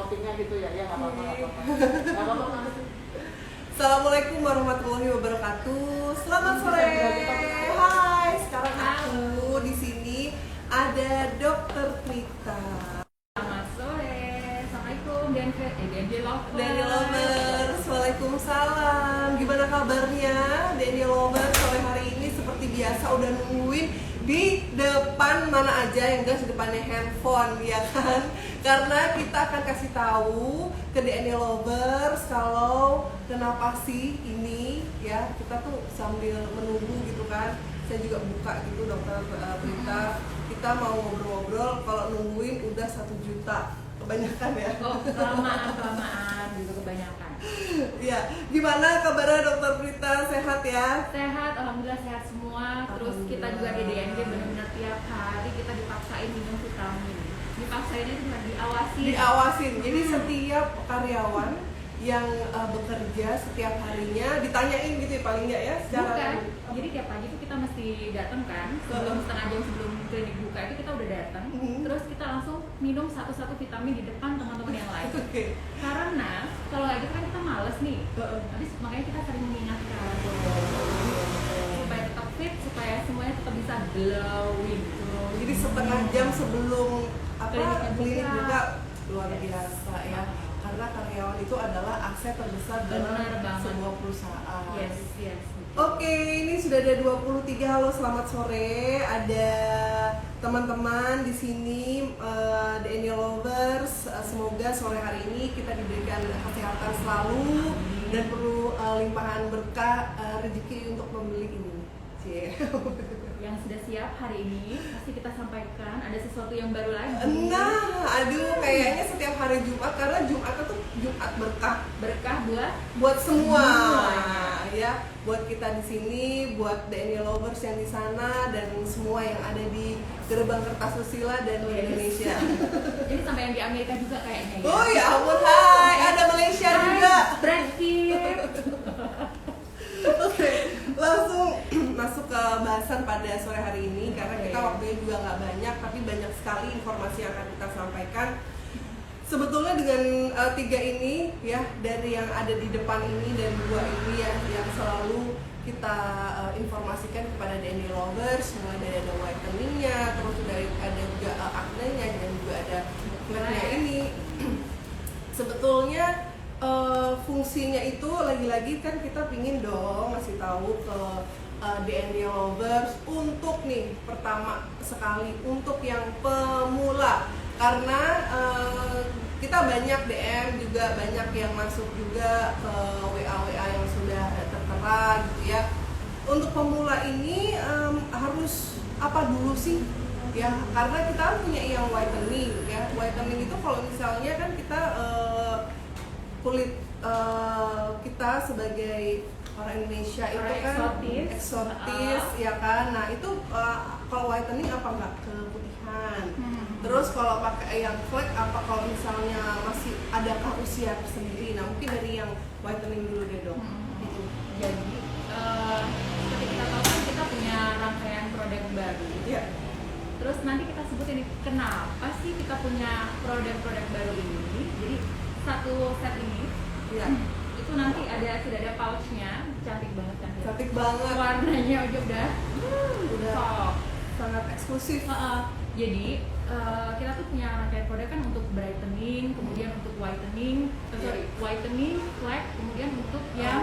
clothingnya gitu ya, ya nggak apa-apa, nggak apa-apa. Assalamualaikum warahmatullahi wabarakatuh. Selamat sore. Hai, sekarang aku di sini ada Dokter Prita. Selamat sore. Assalamualaikum Dandy Lovers. Waalaikumsalam. Gimana kabarnya Dandy Lovers sore hari ini? Seperti biasa udah nungguin di depan mana aja, yang jelas di depannya handphone ya kan, karena kita akan kasih tahu ke DNI Lovers kalau kenapa sih ini ya, kita tuh sambil menunggu gitu kan. Saya juga buka gitu Dokter Prita, kita mau ngobrol-ngobrol, kalau nungguin udah 1 juta kebanyakan ya. Oh, kelamaan gitu kebanyakan. Ya, gimana kabarnya Dokter Prita? Sehat ya? Sehat, alhamdulillah sehat semua. Terus kita juga di DNG benar-benar tiap hari kita dipaksain minum vitamin. Dipaksainnya cuma Diawasin. Jadi setiap karyawan yang bekerja setiap harinya ditanyain gitu ya, paling nggak ya secara. Bukan. Jadi tiap pagi itu kita mesti datang kan, sebelum setengah jam sebelum klinik buka itu kita udah datang. Terus kita langsung minum satu-satu vitamin di depan teman-teman yang lain. Karena kalau nggak gitu kan kita males nih. Habis makanya kita sering mengingatkan supaya tetap fit, supaya semuanya tetap bisa glowing. Jadi setengah jam sebelum klinik buka. buka, luar biasa ya. Karena karyawan itu adalah aset terbesar dalam sebuah perusahaan. Yes. Oke, ini sudah ada 23. Halo, selamat sore. Ada teman-teman di sini, DNI Lovers. Semoga sore hari ini kita diberikan kesehatan selalu dan perlu limpahan berkah rezeki untuk membeli ini. Yang sudah siap hari ini pasti kita sampaikan ada sesuatu yang baru lagi. Nah, aduh, kayaknya setiap hari Jumat, karena Jumat itu Jumat berkah buat semua ya, buat kita di sini, buat DNI Lovers yang di sana, dan semua yang ada di gerbang Kertasusila dan Indonesia. Jadi sampai yang di Amerika juga kayaknya ya. Oh ya ampun, hai, ada Malaysia juga. Berakhir. Oke, langsung masuk ke bahasan pada sore hari ini, karena kita waktunya juga nggak banyak, tapi banyak sekali informasi yang akan kita sampaikan. Sebetulnya dengan 3 ini ya, dari yang ada di depan ini dan 2 ini ya, yang selalu kita informasikan kepada DNI Lovers, mulai dari ada whiteningnya, terus ada juga acne-nya, dan juga ada flare-nya ini. Sebetulnya fungsinya itu lagi-lagi kan kita pingin dong ngasih tahu ke DNI Lovers untuk nih, pertama sekali untuk yang pemula, karena kita banyak DM juga, banyak yang masuk juga ke WA yang sudah tertera gitu ya. Untuk pemula ini harus apa dulu sih ya, karena kita punya yang whitening ya. Whitening itu kalau misalnya kan kita kulit kita sebagai orang Indonesia itu kan eksotis ya kan. Nah itu kalau whitening apa enggak keputihan. Terus kalau pakai yang flek apa kalau misalnya masih adakah usia tersendiri. Nah mungkin dari yang whitening dulu deh dong. Jadi seperti kita tahu kan kita punya rangkaian produk baru. Iya. Terus nanti kita sebut ini kenapa sih kita punya produk-produk baru ini. Jadi satu set ini Ya. itu nanti sudah ada pouchnya, cantik banget kan? Cantik banget. Warnanya aja udah soft, sangat eksklusif. Jadi kita tuh punya rangkaian produk kan untuk brightening, kemudian untuk whitening, whitening, flek, kemudian untuk yang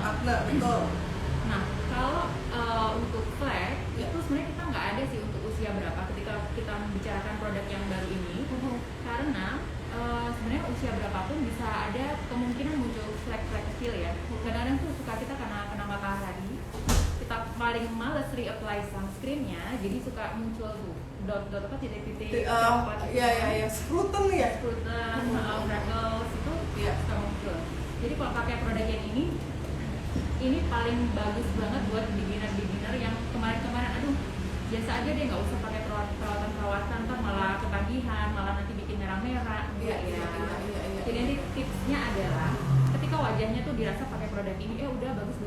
acne. Betul. Nah kalau untuk flek itu sebenarnya kita nggak ada sih untuk usia berapa ketika kita membicarakan produk yang baru ini, karena sebenarnya usia berapapun bisa ada kemungkinan muncul flek-flek kecil ya. Kadang-kadang tuh suka kita karena kena matahari, kita paling males reapply sunscreennya, jadi suka muncul tuh dot-dot apa titik-titik coklat. Iya, scruton ya. Scruton, freckles itu suka muncul. Jadi kalau pakai produk yang ini paling bagus banget buat beginner yang kemarin-kemarin aduh biasa aja deh, nggak usah pakai perawatan ntar malah ketagihan, malah nanti bikin merah-merah. Iya. Jadi nanti tipsnya adalah ketika wajahnya tuh dirasa pakai produk ini udah bagus.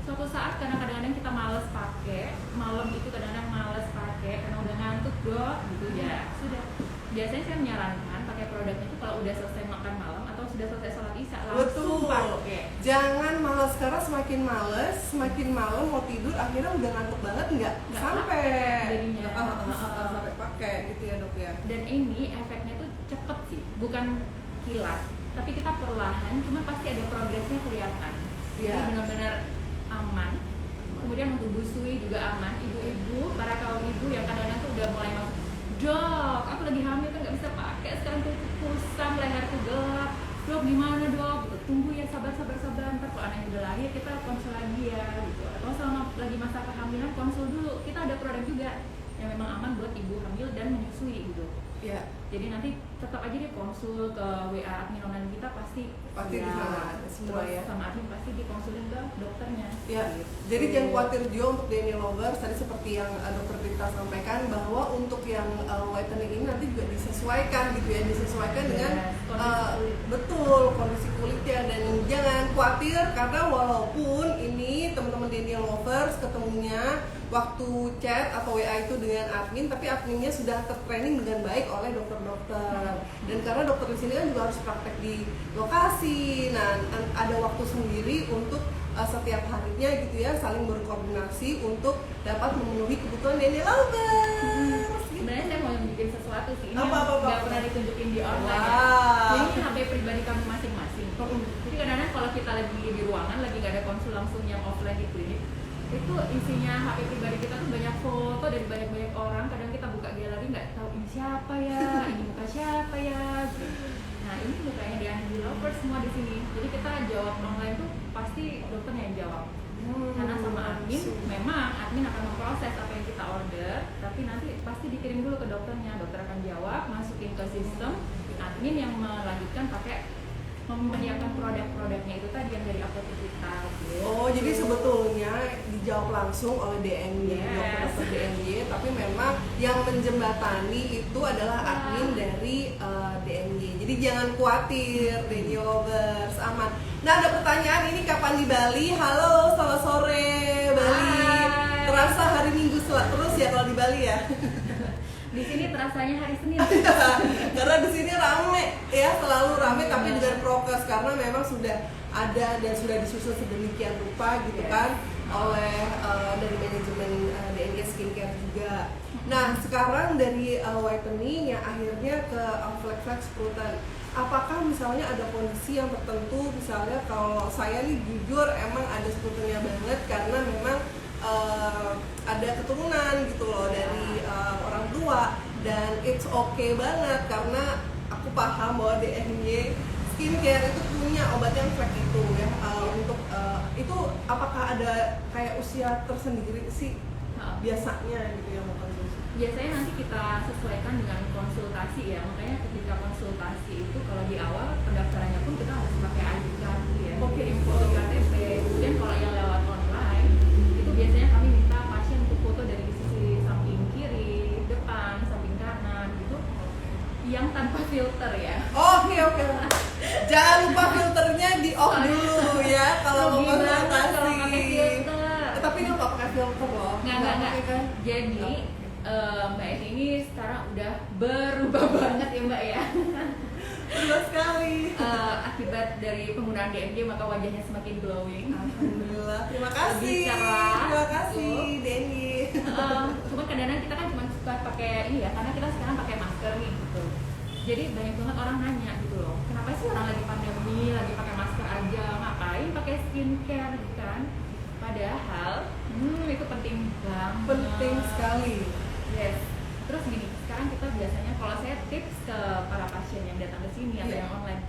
Suatu saat kadang-kadang kita males pakai, malam itu kadang-kadang males pakai karena udah ngantuk gitu ya. Sudah biasanya saya menyarankan pakai produknya itu kalau udah selesai makan malam atau sudah selesai sholat isya langsung Betul. pakai. Jangan malas, karena semakin males, semakin malam mau tidur akhirnya udah ngantuk banget nggak sampai jadinya. sampai pakai gitu ya dok ya. Dan ini efeknya tuh cepet sih, bukan kilat, tapi kita perlahan, cuma pasti ada progresnya kelihatan. Jadi Iya. benar-benar aman. Kemudian untuk busui juga aman. Ibu-ibu, para kaum ibu yang kadang-kadang tuh udah mulai masuk, dok, aku lagi hamil kan nggak bisa pakai, sekarang tuh kusam, leherku gelap. Dok, gimana dok? Gitu. Tunggu ya, sabar, ntar kalau anaknya udah lahir kita konsul lagi ya, gitu. Atau selama lagi masa kehamilan konsul dulu. Kita ada produk juga yang memang aman buat ibu hamil dan menyusui gitu. Iya. Jadi nanti tetap aja deh konsul ke WA admin online kita pasti Pasti di sana ada semua terus ya. sama admin pasti dikonsulin ke dokternya. Ya, Gitu. jadi jangan khawatir juga untuk Daniel Lovers, tadi seperti yang dokter Prita sampaikan bahwa untuk yang whitening ini nanti juga disesuaikan gitu ya, disesuaikan dengan kondisi kulit. betul kondisi kulitnya, dan jangan khawatir karena walaupun ini teman-teman Daniel Lovers ketemunya waktu chat atau WA itu dengan admin, tapi adminnya sudah tertraining dengan baik oleh dokter-dokter. Dan karena dokter di sini kan juga harus praktek di lokasi, nah ada waktu sendiri untuk setiap harinya gitu ya, saling berkoordinasi untuk dapat memenuhi kebutuhan Daniel Lovers. Sebenarnya saya mau bikin sesuatu sih, ini Apa? nggak pernah ditunjukin di online ya. Wow. Ini HP pribadi kami masing-masing. Jadi kadang-kadang kalau kita lagi di ruangan, lagi nggak ada konsul langsung yang offline di klinik, itu isinya HP pribadi kita tuh banyak foto dari banyak orang. Kadang kita buka galeri nggak tahu ini siapa ya, ini muka siapa ya. Gitu. Nah ini mukanya Daniel Lovers semua di sini. Jadi kita jawab online tuh pasti dokternya yang jawab. Karena sama admin, memang admin akan memproses apa yang kita order, tapi nanti pasti dikirim dulu ke dokternya. Dokter akan jawab, masukin ke sistem, admin yang melanjutkan pakai menyiapkan produk-produknya itu tadi yang dari apotek kita. Gitu. Oh, jadi sebetulnya dijawab langsung oleh DNY, Yes. dokter DNY, tapi memang yang menjembatani itu adalah admin dari DNY. Jadi jangan khawatir, Daniel Lovers, aman. Nah, ada pertanyaan ini kapan di Bali? Halo, selamat sore Bali. Hai. Terasa hari Minggu terus ya kalau di Bali ya? Di sini terasanya hari Senin. Karena di sini rame ya, selalu rame, tapi dengan prokes karena memang sudah ada dan sudah disusun sedemikian rupa gitu kan oleh dari manajemen DNY Skincare juga. Nah, sekarang dari whitening yang akhirnya ke flex perutan. Apakah misalnya ada kondisi yang tertentu, misalnya kalau saya nih jujur emang ada sebetulnya banget karena memang ada keturunan gitu loh dari orang tua, dan it's okay banget karena aku paham bahwa DNY Skincare itu punya obat yang flex itu ya, untuk itu apakah ada kayak usia tersendiri sih biasanya gitu yang mau konsumsi? Biasanya nanti kita sesuaikan dengan konsultasi ya, makanya ketika konsultasi itu kalau di awal pendaftarannya pun kita harus pakai ID card ya, kirim foto KTP. Kemudian kalau yang lewat online itu biasanya kami minta pasien untuk foto dari sisi samping kiri, depan, samping kanan gitu, yang tanpa filter ya. Oke. Jangan lupa filternya di off dulu ya kalau mau Gimana kalau konsultasi. pakai filter? Tapi ini nggak pakai filter loh. Nggak. pakai kan? Jadi Mbak Eti ini sekarang udah berubah banget ya Mbak ya. Betul sekali. Akibat dari penggunaan DMJ maka wajahnya semakin glowing. Alhamdulillah. Terima kasih. Lebih cerah. Terima kasih, Betul. Denny. Cuma kadang-kadang kita kan cuma suka pakai ini ya, karena kita sekarang pakai masker nih gitu. Jadi banyak banget orang nanya gitu loh, kenapa sih orang lagi pandemi lagi pakai masker aja, ngapain pakai skincare gitu kan? Padahal itu penting banget. Penting sekali. Yes. Terus gini, sekarang kita biasanya kalau saya tips ke para pasien yang datang ke sini atau yang online,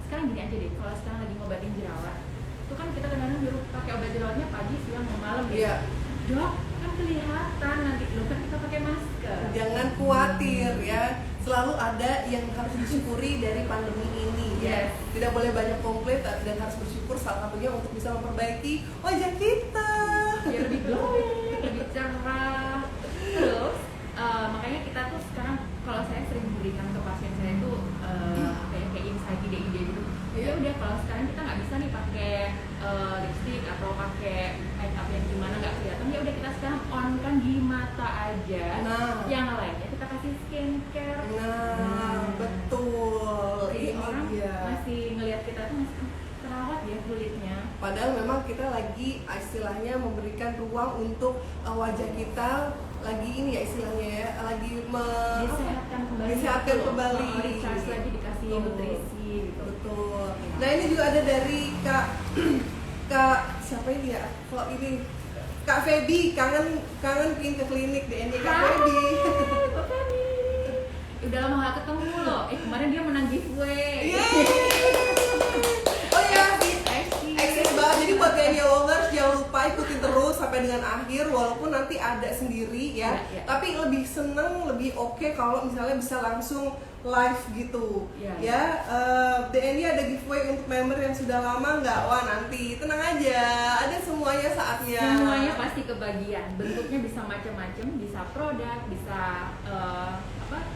sekarang gini aja deh, kalau sekarang lagi ngobatin jerawat, itu kan kita kadang-kadang nyuruh pakai obat jerawatnya pagi, siang, malam gitu. Iya. Dok, kan kelihatan nanti loh kan kita pakai masker. Jangan khawatir ya. Selalu ada yang harus disyukuri dari pandemi ini ya. Yes. Tidak boleh banyak komplain dan harus bersyukur, salah satunya untuk bisa memperbaiki wajah kita. Biar lebih glowing, lebih cerah. Terus makanya kita tuh sekarang kalau saya sering berikan ke pasien saya itu kayak insight ide-ide gitu. Ya udah kalau sekarang kita nggak bisa nih pakai lipstick atau pakai make up yang gimana nggak kelihatan, ya udah kita sekarang on kan di mata aja. Nah. Yang lainnya kita kasih kasih skincare. Nah, betul. Jadi Ini orang dia. masih ngelihat kita tuh masih terawat ya kulitnya. Padahal memang kita lagi istilahnya memberikan ruang untuk wajah kita lagi ini ya istilahnya ya, lagi Disehatkan kembali. disehatkan gitu. kembali. Recharge lagi, dikasih Betul. nutrisi gitu. Betul. Nah ini juga ada dari Kak siapa ini ya? Kalau ini Kak Feby, kangen pingin ke klinik DND Kak Feby. Kak Feby. Udah lama gak ketemu loh. Kemarin dia menang giveaway. Oh ya, Eksis. eksis banget. Jadi buat DND lovers jangan lupa ikutin terus sampai dengan akhir, walaupun nanti ada sendiri ya. Iya. Tapi lebih seneng, lebih oke kalau misalnya bisa langsung live gitu. Iya. Ya, DND ada giveaway untuk member yang sudah lama nggak? Wah nanti tenang aja, ada semuanya saatnya. Semuanya pasti kebagian. Bentuknya bisa macam-macam, bisa produk, bisa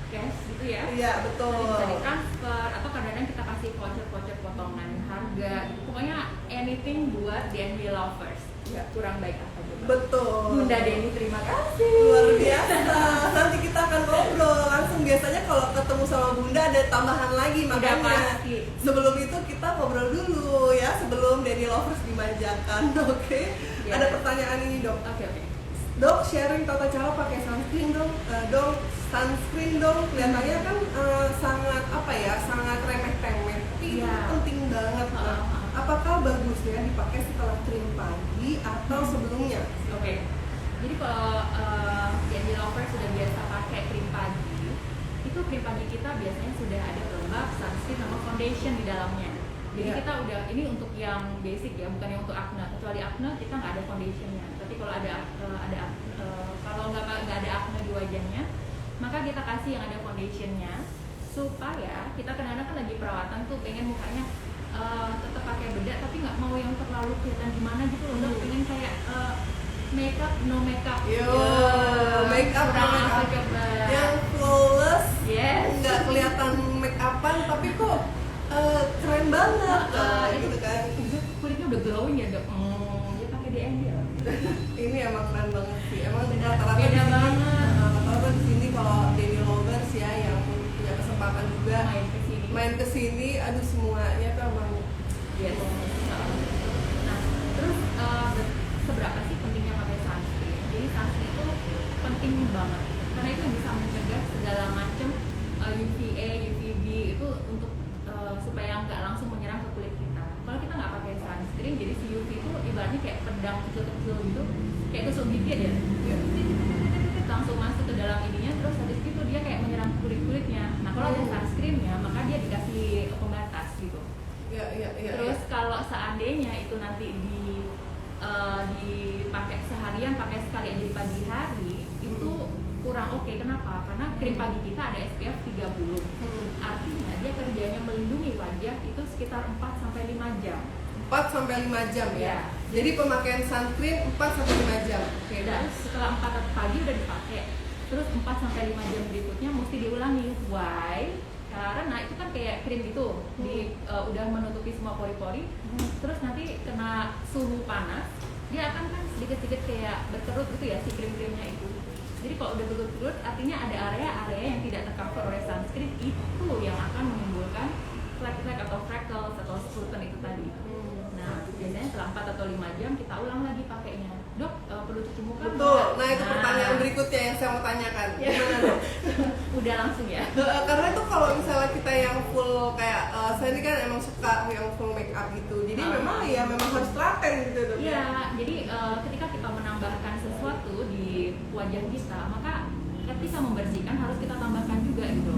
cash gitu ya. Iya betul. Nanti bisa ditransfer atau kadang-kadang kita kasih voucher potongan harga. Pokoknya anything buat DND lovers. Iya. Kurang baik apa juga. Betul. Bunda Deni terima kasih. Luar biasa. Nanti kita akan ngobrol langsung. Biasanya kalau ketemu sama Bunda ada tambahan lagi, Udah makanya pasti. sebelum itu kita ngobrol dulu ya, sebelum Daddy Lovers dimanjakan. Oke. Ya. Ada pertanyaan ini dok. Oke. Dok, sharing tata cara pakai sunscreen dong. Sunscreen dong. Kelihatannya kan sangat apa ya, sangat remeh-temeh. Tapi itu Iya. penting banget. Nah, apakah bagusnya dipakai setelah krim pagi atau sebelumnya? Oke. Jadi kalau DND lovers sudah biasa pakai krim pagi, itu krim pagi kita biasanya sudah ada pelembab, sunscreen sama foundation di dalamnya. Jadi Iya. kita udah ini untuk yang basic ya, bukan yang untuk acne. Kecuali acne kita nggak ada foundationnya. Tapi kalau kalau nggak ada acne di wajahnya, maka kita kasih yang ada foundationnya supaya kita kadang-kadang kan lagi perawatan tuh pengen mukanya tetap pakai bedak tapi nggak mau yang terlalu kelihatan gimana gitu loh. Dok, pengen kayak makeup no makeup. Yo, makeup no kurang makeup. apa coba? Yang flawless, Yes. nggak kelihatan make upan tapi kok keren banget, gitu kan. Kulitnya udah glowing ya dok. Dia pakai DND ya. Ini emang keren banget sih. Emang rata-rata Beda di sini, banget. rata-rata di sini kalau Daddy Lovers ya yang punya kesempatan juga main ke sini, aduh semuanya tuh emang. Yes. Nah, terus seberapa sih pentingnya pakai sunscreen? Jadi sunscreen itu penting banget karena itu bisa mencegah segala macam UVA, UVB itu untuk supaya nggak langsung menyerang ke kulit kita. Kalau kita nggak pakai sunscreen, jadi si UV itu ibaratnya kayak pedang kecil-kecil gitu, kayak tusuk gigi aja. Langsung masuk ke dalam ininya, terus habis itu dia kayak menyerang kulit-kulitnya. Nah kalau ada sunscreennya, maka dia dikasih pembatas gitu. Iya. Terus kalau seandainya itu nanti dipakai seharian, pakai sekali aja di pagi hari, itu kurang oke. Kenapa? Karena krim pagi kita ada SPF 30. Artinya dia kerjanya melindungi wajah itu sekitar 4-5 jam. 4-5 jam ya. Iya. Jadi pemakaian sunscreen 4-5 jam. Oke, dan setelah 4 pagi udah dipakai, terus 4-5 jam berikutnya mesti diulangi. Why? Karena itu kan kayak krim gitu, udah menutupi semua pori-pori, terus nanti kena suhu panas, dia akan kan sedikit-sedikit kayak berkerut gitu ya si krim-krimnya itu. Jadi kalau udah berkerut, artinya ada area-area yang tidak tercover oleh sunscreen, itu yang akan menimbulkan flek-flek atau freckles atau spruten itu tadi. Nah, biasanya setelah 4 atau 5 jam kita ulang lagi pakainya. Dok, perlu cuci muka? Betul. Enggak? Nah itu pertanyaan berikutnya yang saya mau tanyakan. Gimana dok? Udah langsung ya. Karena itu kalau misalnya kita yang full kayak saya ini kan emang suka yang full make up gitu. Jadi memang harus telaten gitu dok. Iya, jadi ketika kita menambahkan sesuatu di wajah kita, maka ketika membersihkan harus kita tambahkan juga gitu.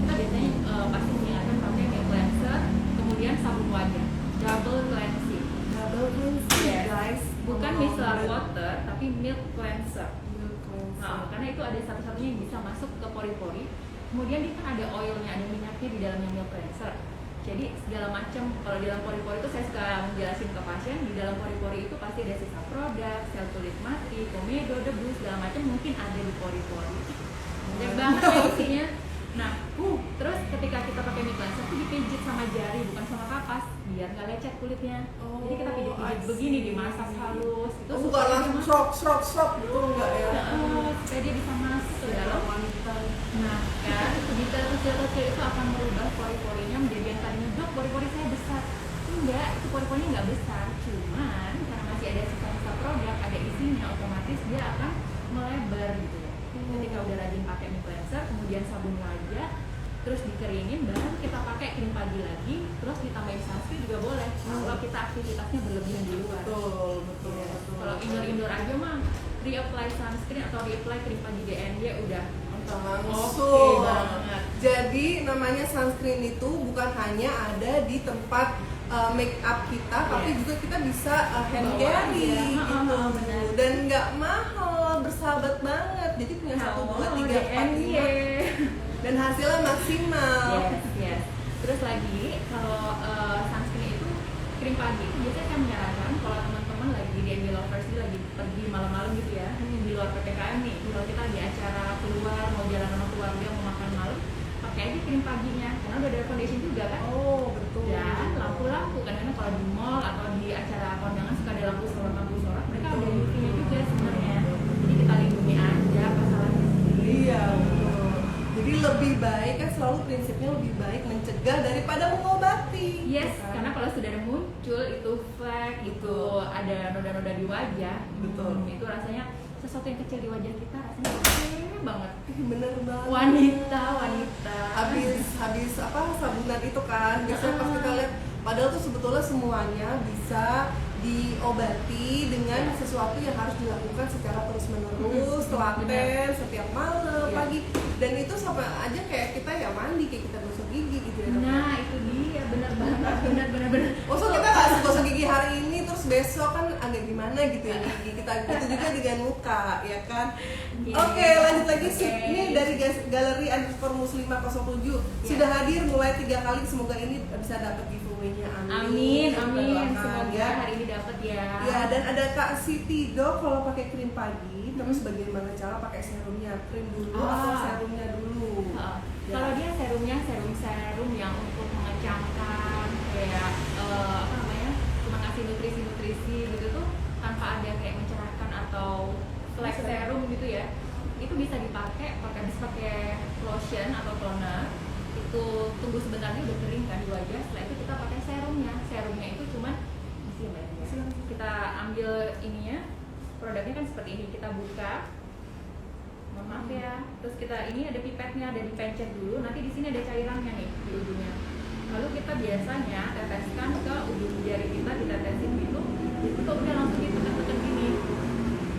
Kita biasanya pasti mengingatkan pakai milk cleanser, kemudian sabun wajah, double cleansing. Double cleansing Yes. guys. Bukan micellar water, tapi milk cleanser. Milk cleanser. Nah, karena itu ada satu-satunya yang bisa masuk ke pori-pori. Kemudian dia kan ada oilnya, ada minyaknya di dalamnya milk cleanser. Jadi segala macam, kalau di dalam pori-pori itu saya suka menjelasin ke pasien, di dalam pori-pori itu pasti ada sisa produk, sel kulit mati, komedo, debu, segala macam mungkin ada di pori-pori. Banyak banget ya isinya. Nah, terus ketika kita pakai milk cleanser itu dipijit sama jari, bukan sama kapas, biar nggak lecet kulitnya. Jadi kita pijit-pijit begini, dimasak halus. Itu Bukan langsung srok gitu enggak ya? supaya dia bisa masuk ke dalam wanita. Nah, kan detail kecil-kecil itu akan merubah pori-porinya menjadi yang tadinya dok pori-pori saya besar. Enggak, itu pori-porinya nggak besar, cuman karena masih ada sisa-sisa produk, ada isinya, otomatis dia akan melebar gitu ya. Ketika udah rajin pakai mie cleanser, kemudian sabun wajah, terus dikeringin, baru kita pakai krim pagi lagi, terus ditambahin sunscreen juga boleh. Kalau kita aktivitasnya berlebihan di luar. Betul. Kalau indoor aja mah reapply sunscreen atau reapply krim pagi DND udah langsung. Oke banget. Jadi namanya sunscreen itu bukan hanya ada di tempat make up kita, tapi juga kita bisa hand Bawa carry aja. gitu. Benar. Dan nggak mahal, bersahabat banget. Jadi punya 1, 2, 3, 4, 5 dan hasilnya maksimal. Yes. Terus lagi kalau sunscreen itu krim pagi itu biasanya saya menyarankan kalau teman-teman lagi di DND Lovers ini lagi pergi malam-malam gitu ya, di luar PPKM nih, kalau kita di acara keluar mau jalan sama keluarga mau makan malam, pakai aja krim paginya karena udah ada foundation juga kan. Oh, betul. Dan lampu-lampu karena kalau di mall atau di acara kondangan suka ada lampu sorot mereka ada UV-nya juga sebenarnya. Jadi kita lindungi aja masalahnya. Iya, betul. Jadi lebih baik kan, selalu prinsipnya lebih baik mencegah daripada mengobati. Yes, Kan? karena kalau sudah muncul itu flek, itu ada noda-noda di wajah, Betul. Itu rasanya sesuatu yang kecil di wajah kita rasanya kecil banget. Bener banget. Wanita. Habis apa sabunan itu kan, biasanya pas kita lihat, padahal tuh sebetulnya semuanya bisa diobati dengan sesuatu yang harus dilakukan secara terus menerus, telaten setiap malam, Iya. pagi, dan itu sama aja kayak kita ya mandi, kayak kita gosok gigi gitu ya. Nah, itu dia benar banget, benar. Maksud kita nggak gosok gigi hari ini terus besok kan agak gimana gitu ya gigi kita, gitu juga dengan muka ya kan. Iya. Oke, lanjut lagi sih. Oke. Ini dari galeri _muslimah07 sudah hadir mulai 3 kali, semoga ini bisa dapat giveaway-nya. Amin. Kita doakan, Semoga ya. hari ini dapat ya. Ya, dan ada Kak Siti, dok kalau pakai krim pagi terus bagaimana cara pakai serumnya, krim dulu atau serumnya dulu? Ya. Kalau dia serumnya serum yang untuk mengecangkan kayak cuma ngasih nutrisi gitu tuh tanpa ada kayak mencerahkan atau flex serum gitu ya, itu bisa dipakai bisa pakai lotion atau toner, itu tunggu sebentar dia udah kering kan di wajah, setelah itu kita pakai serumnya itu cuman kita ambil ininya, produknya kan seperti ini, kita buka, mohon maaf ya, terus kita ini ada pipetnya, ada dipencet dulu, nanti di sini ada cairannya nih di ujungnya, lalu kita biasanya teteskan ke ujung jari kita, ditetesin gitu, itu tuh udah langsung ditekan-tekan gini.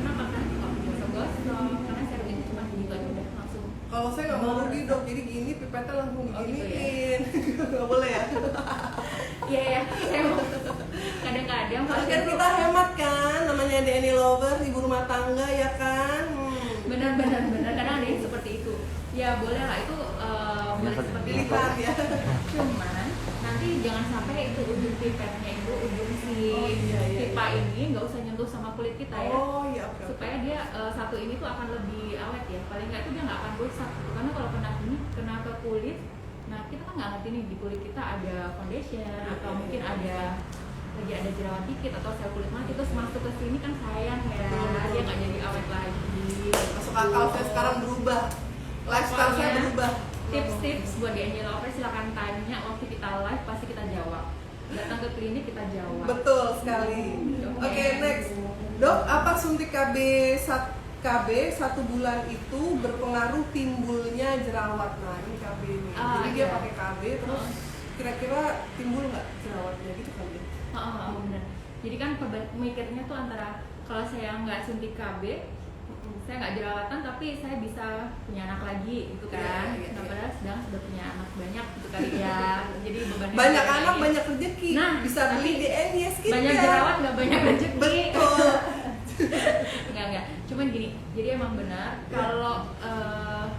Kenapa kan? Kalau gosok-gosok, karena serum itu cuma begitu aja udah langsung. Kalau saya nggak mau rugi dok, jadi gini pipetnya langsung Oh, gitu diginiin. Nggak boleh ya? Iya, saya mau kadang-kadang Kan pasien tuh kita hemat kan, namanya DND Lover, ibu rumah tangga ya kan. benar kadang ada yang seperti itu ya, boleh lah itu boleh seperti itu, Pilihan ya. cuman nanti jangan sampai itu ujung pipetnya itu ujung si iya. pipa ini nggak usah nyentuh sama kulit kita ya, Oh iya, oke. supaya dia satu ini tuh akan lebih awet ya, paling nggak itu dia nggak akan rusak karena kalau kena ke kulit, nah kita kan nggak ngerti nih di kulit kita ada foundation atau mungkin lagi ada jerawat dikit atau sel kulit mati terus masuk ke sini kan sayang ya, dia nggak jadi awet lagi. Masuk akal, saya sekarang berubah, lifestyle saya Pokoknya, berubah. tips-tips buat DND Lover silakan tanya waktu kita live, pasti kita jawab, datang ke klinik kita jawab. Betul sekali. Oke, next dok, apa suntik KB 1 bulan itu berpengaruh timbulnya jerawat? Nah ini KB ini, jadi dia iya. pakai KB terus kira-kira timbul nggak jerawatnya gitu kali ya? Bener. Jadi kan mikirnya tuh antara kalau saya nggak suntik KB, saya nggak jerawatan tapi saya bisa punya anak lagi gitu kan. Iya. Nah padahal sedang sudah punya anak banyak gitu kali ya. Jadi bebannya Banyak banyak anak, lagi. banyak rezeki. Nah, Bisa tapi beli DND skincare. banyak jerawat nggak banyak rezeki. Betul. Enggak. Cuman gini, jadi emang benar kalau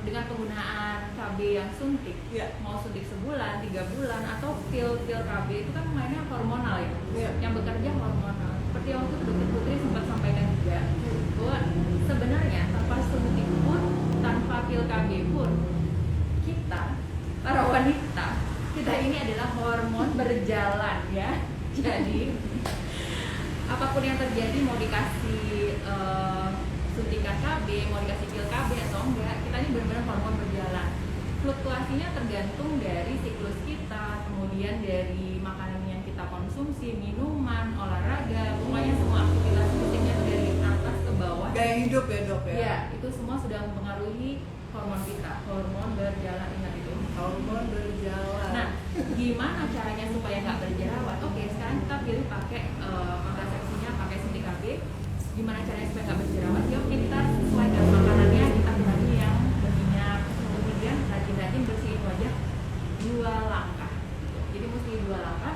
dengan penggunaan KB yang suntik, Iya. mau suntik sebulan, 3 bulan, atau pil KB itu kan mainnya hormonal ya, Iya. yang bekerja hormonal. Seperti yang waktu itu Dokter Putri sempat sampaikan juga, bahwa sebenarnya tanpa suntik pun, tanpa pil KB pun, kita, para wanita, kita ini adalah hormon berjalan ya. Jadi apapun yang terjadi, mau dikasih suntikan KB, mau dikasih pil KB atau enggak, kita ini benar-benar hormon berjalan. Fluktuasinya tergantung dari siklus kita, kemudian dari makanan yang kita konsumsi, minuman, olahraga, pokoknya semua aktivitas fisiknya dari atas ke bawah. Gaya hidup ya dok ya? Iya, itu semua sudah mempengaruhi hormon kita. Hormon berjalan, ingat itu. Hormon berjalan. Nah, gimana caranya supaya nggak berjerawat? Oke, sekarang kita pilih pakai kontrasepsinya, pakai suntik KB. Gimana caranya supaya nggak berjerawat? Ya oke, kita sesuaikan makanannya, kita kurangi yang berminyak. Kemudian rajin-rajin bersihin wajah 2 langkah. Jadi mesti 2 langkah.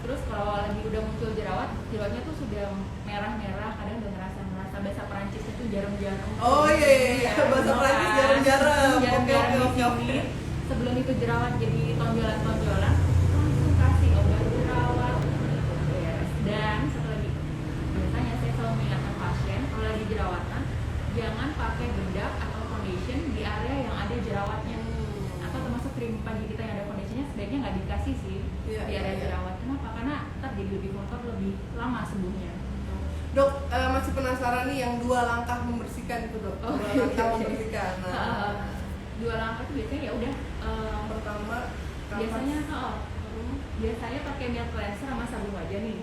Terus kalau lagi udah muncul jerawatnya tuh sudah merah-merah, kadang udah ngerasa bahasa Perancis itu jarum-jarum. Oh iya, bahasa Perancis jarum-jarum. Jarum-jarum Oke. di sini. Sebelum itu jerawat jadi tonjolan-tonjolan, langsung kasih obat jerawat. Beres. Dan satu lagi, biasanya saya selalu mengingatkan pasien kalau lagi jerawatan, jangan pakai bedak atau foundation di area yang ada jerawatnya. Atau termasuk krim pagi kita yang ada foundationnya sebaiknya nggak dikasih sih di area jerawat. Kenapa? Karena ntar jadi lebih kotor, lebih lama sembuhnya. Dok, masih penasaran nih yang 2 langkah membersihkan itu dok. 2 langkah membersihkan. Nah, 2 langkah itu biasanya ya udah pertama biasanya pakai milk cleanser sama sabun wajah nih.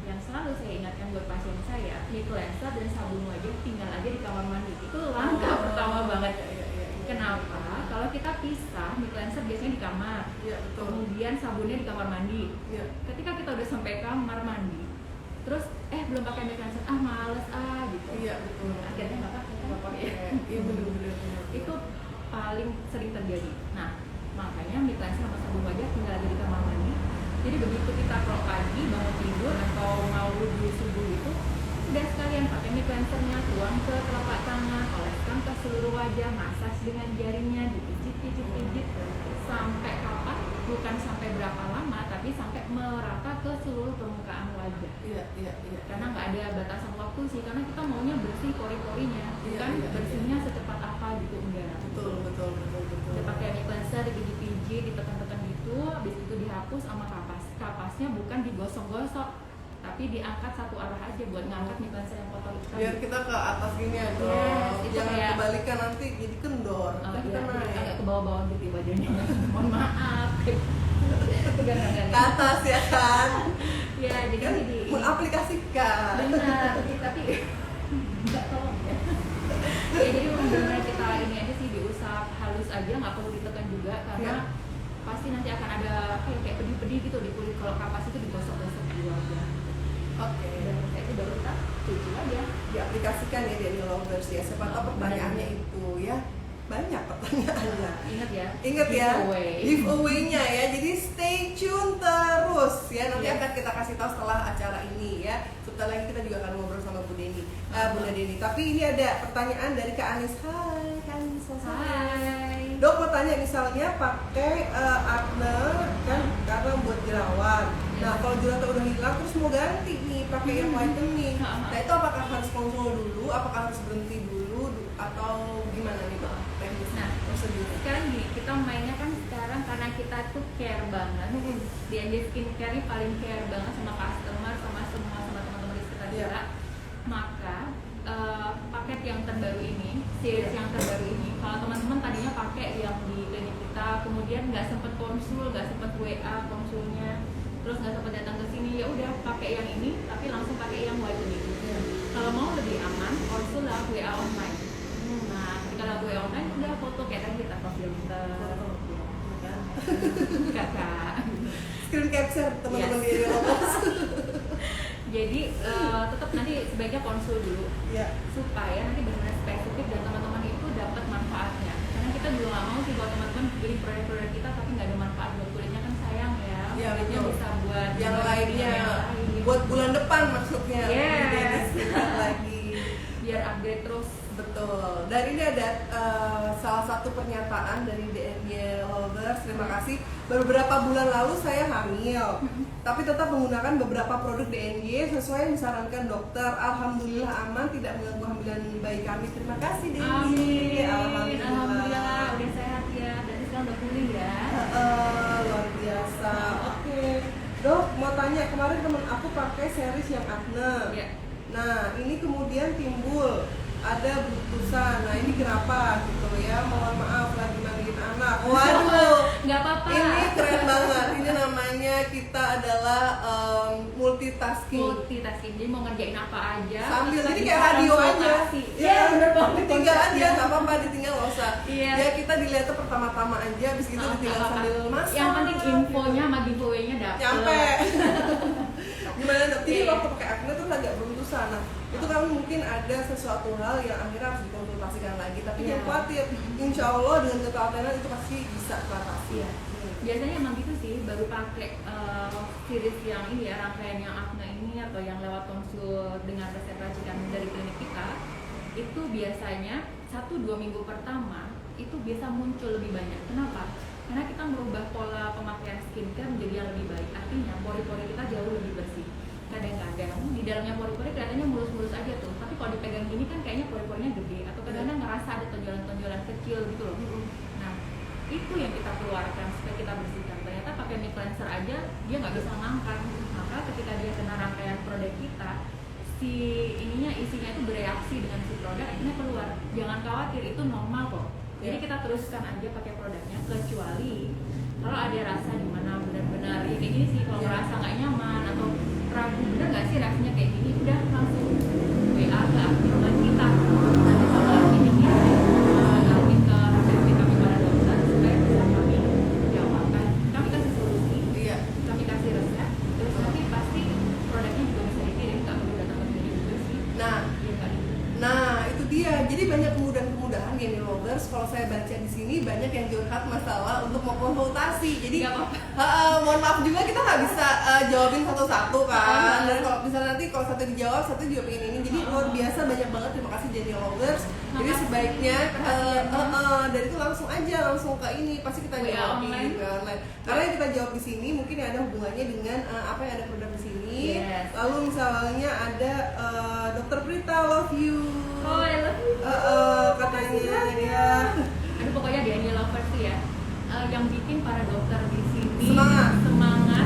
Yang selalu saya ingatkan buat pasien saya, milk cleanser dan sabun wajah tinggal aja di kamar mandi. Itu langkah pertama banget. Kenapa? Kalau kita pisah, milk cleanser biasanya di kamar. Iya, betul. Kemudian sabunnya di kamar mandi. Iya. Ketika kita udah sampai kamar mandi, terus belum pakai milk cleanser, males gitu. Iya, betul. Akhirnya nggak pakai. Iya, benar-benar. Itu paling sering terjadi. Nah, makanya milk cleanser sama sabun wajah tinggal ada di kamar mandi. Jadi begitu kita kalau pagi bangun tidur atau mau wudhu subuh itu, udah sekalian pakai milk cleansernya, tuang ke telapak tangan, oleskan ke seluruh wajah, massage dengan jaringnya, dipijit sampai kapan? Bukan sampai berapa lama, tapi sampai merata ke seluruh permukaan wajah. Iya. Karena nggak ada batasan waktu sih, karena kita maunya bersih pori-porinya, bukan Iya. bersihnya secepat apa gitu, enggak. Betul. Kita pakai milk cleanser, dipijit, ditekan-tekan gitu, habis itu dihapus sama kapasnya bukan digosok-gosok, tapi diangkat satu arah aja buat ngangkat milk cleanser yang kotor itu. Biar kita ke atas gini ya dok. Yes, itu Jangan kayak- kebalikan nanti jadi kendor. Iya, naik. agak ke bawah-bawah gitu badannya. Mohon maaf. Enggak. Ke atas ya kan. Ya, jadi Kan jadi mengaplikasikan. benar, tapi enggak tolong ya. Ya jadi benar-benar kita ini aja sih diusap halus aja, nggak perlu ditekan juga karena pasti nanti akan ada kayak pedih-pedih gitu di kulit kalau kapas itu digosok-gosok dulu aja. Oke. Dan kayak itu baru kita cuci aja. Diaplikasikan ya di lovers ya. Siapa tahu pertanyaannya itu ya. Banyak pertanyaannya. Ingat ya. Ingat ya, Giveaway. giveaway-nya ya. Jadi stay tune terus ya. Nanti Yes. akan kita kasih tahu setelah acara ini ya. Sebentar lagi kita juga akan ngobrol sama Bunda Deni. Tapi ini ada pertanyaan dari Kak Anis. Hai Kak Anis. Hai. Dok mau tanya misalnya pakai acne kan karena buat jerawat. Nah kalau jerawatnya udah hilang terus mau ganti nih pakai yang whitening. Nah itu apakah harus konsul dulu? Apakah harus berhenti dulu? Atau gimana nih Dok? Teknis Nah, prosedur. sekarang gini, kita mainnya kan sekarang karena kita tuh care banget. Di NJ Skincare ini paling care banget sama customer, sama teman-teman di sekitar Iya. kita. Maka paket yang terbaru ini, series yang terbaru ini, kalau teman-teman tadinya pakai yang di klinik kita, kemudian nggak sempet konsul, nggak sempet WA konsulnya, terus nggak sempet datang ke sini, ya udah pakai yang ini, tapi langsung pakai yang whitening. Kalau mau lebih aman, konsul lah WA online. Nah, ketika WA online udah foto kayak tadi tanpa filter, kakak. Screen capture teman-teman Yes. di lovers. Jadi tetap nanti sebaiknya konsul dulu Ya. supaya nanti benar-benar spesifik dan teman-teman itu dapat manfaatnya. Karena kita juga nggak mau sih buat teman-teman beli produk-produk kita tapi nggak ada manfaat buat kulitnya, kan sayang ya. Iya, Kulitnya betul. bisa buat Yang lainnya lain. buat bulan depan maksudnya. Yes. Jadi sebentar lagi. biar upgrade terus. Betul. Dan ini ada salah satu pernyataan dari DNY Lovers. Terima kasih. Beberapa bulan lalu saya hamil, tapi tetap menggunakan beberapa produk DNY sesuai yang disarankan dokter. Alhamdulillah aman, tidak mengganggu kehamilan bayi kami. Terima kasih DNY. Amin. Alhamdulillah. Alhamdulillah udah sehat ya. Dan sekarang udah pulih ya. Luar biasa. Oke. Dok, mau tanya, kemarin temen aku pakai series yang acne. Ya. Nah, ini kemudian timbul ada putusan. Nah ini kenapa gitu ya? Mohon maaf lagi mandiin anak. Waduh, Nggak apa-apa. ini keren banget. Ini namanya kita adalah multitasking. Multitasking, jadi mau ngerjain apa aja Sambil terus ini bisa kayak radio aja. konsultasi. Ya, bener banget. ditinggal aja, nggak apa-apa, ditinggal nggak usah. Iya. Ya kita dilihat tuh pertama-tama aja, habis itu ditinggal Nggak apa-apa. sambil masak. Yang penting infonya sama giveaway-nya dapet. Nyampe. Gimana dok? Jadi Iya. waktu pakai acne tuh agak beruntusan. Nah, itu kan mungkin ada sesuatu hal yang akhirnya harus dikonsultasikan lagi. Tapi Iya. jangan khawatir, insya Allah dengan ketelatenan itu pasti bisa teratasi. Iya. Biasanya emang gitu sih, baru pakai series yang ini ya, rangkaian yang acne ini atau yang lewat konsul dengan resep racikan dari klinik kita, itu biasanya 1-2 minggu pertama itu biasa muncul lebih banyak. Kenapa? Karena kita merubah pola pemakaian skincare menjadi yang lebih baik. Artinya pori-pori kita jauh lebih bersih. Kadang-kadang di dalamnya pori-pori kelihatannya mulus-mulus aja tuh, tapi kalau dipegang gini kan kayaknya pori-porinya gede, atau kadang-kadang ngerasa ada tonjolan-tonjolan kecil gitu loh. Nah, itu yang kita keluarkan supaya kita bersihkan. Ternyata pakai mic cleanser aja dia nggak bisa ngangkat. Maka ketika dia kena rangkaian produk kita, si isinya itu bereaksi dengan si produk, akhirnya keluar. Jangan khawatir, itu normal kok. Jadi kita teruskan aja pakai produknya, kecuali kalau ada rasa di mana benar-benar ya kayak gini sih, kalau merasa nggak nyaman atau ragu bener nggak sih reaksinya kayak gini, udah langsung WA ke admin kita. Nanti sama admin ini admin ke HPP kami para dokter supaya bisa kami jawab kan. Kami kasih solusi, Iya. kami kasih resep, terus nanti pasti produknya juga bisa dikirim, nggak perlu datang ke sini juga sih. Nah, Iya kali. Nah, itu dia. Jadi banyak kemudahan-kemudahan Geni Lovers. Kalau saya baca di sini banyak yang curhat masalah untuk mau konsultasi. Jadi Nggak apa-apa. mohon maaf juga kita nggak bisa jawabin satu-satu kan. Ah. Dan kalau misalnya nanti kalau satu dijawab, satu juga pengen ini. Jadi luar biasa banyak banget. Terima kasih Geni Lovers. Jadi Makasih. sebaiknya Perhatiannya. dari itu langsung aja langsung ke ini. Pasti kita WA jawabin online. online. Karena yang kita jawab di sini mungkin ada hubungannya dengan apa yang ada produk di sini. Yes. Lalu misalnya ada Dokter Prita, love you. Oh, I love you. Katanya ya. Aduh, pokoknya di Ania Lovers sih ya, yang bikin para dokter di sini Semangat.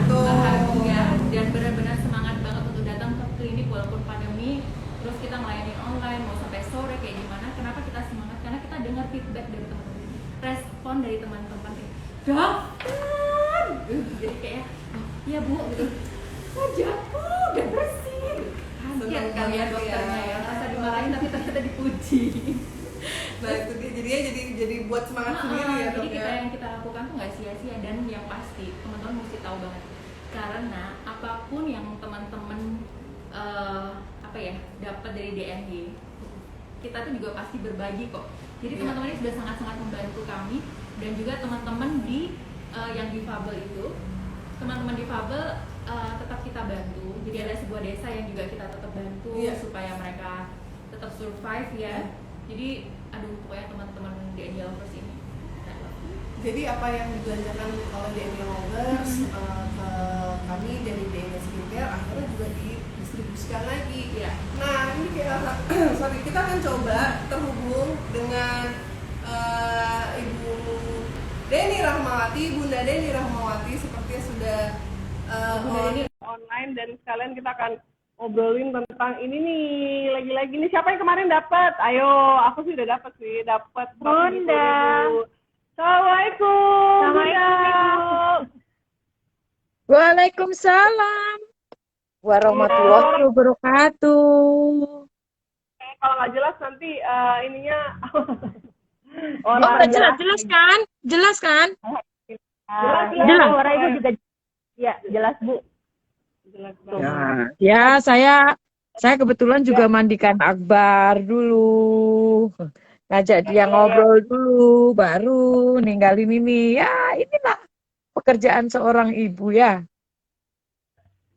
Tuh. bahagia, dan benar-benar semangat banget untuk datang ke klinik walaupun pandemi. Terus kita melayani online mau sampai sore kayak gimana. Kenapa kita semangat? Karena kita dengar feedback dari teman-teman, respon dari teman-teman. Dokter, jadi kayak, iya bu, gitu. Wajahku udah bersih. Kasian Seneng kalian banget dokternya ya. ya, rasa dimarahin tapi ternyata dipuji. Nah itu dia jadinya jadi buat semangat sendiri ya dok Jadi ya. yang kita lakukan tuh nggak sia-sia, dan yang pasti teman-teman mesti tahu banget, karena apapun yang teman-teman dapat dari DNY, kita tuh juga pasti berbagi kok. Jadi Iya. teman-teman ini sudah sangat-sangat membantu kami, dan juga teman-teman di yang difabel itu, teman-teman difabel tetap kita bantu. Jadi ada sebuah desa yang juga kita tetap bantu Iya. supaya mereka tetap survive ya. Iya. Jadi aduh, pokoknya teman-teman di Angel Lovers ini I love you. Jadi apa yang dibelanjakan oleh DNY Lovers ke kami dari DNY Skincare akhirnya juga didistribusikan lagi. Iya. Nah ini kayak sorry, kita akan coba terhubung dengan Ibu Deni Rahmawati, Bunda Deni Rahmawati, sepertinya sudah Bunda Deni online, dan sekalian kita akan ngobrolin tentang ini nih, lagi-lagi nih siapa yang kemarin dapat? Ayo, aku sih udah dapat Bunda. Assalamualaikum. Assalamualaikum. Bunda. Waalaikumsalam warahmatullahi wabarakatuh. Kalau nggak jelas nanti ininya. Oh, jelas kan? Jelas kan? Jelas. Suara ibu juga. Ya, jelas bu. Jelas Ya, ya saya kebetulan juga mandikan Akbar dulu. Ngajak dia ngobrol dulu, baru ninggalin ini. Ya, inilah pekerjaan seorang ibu ya.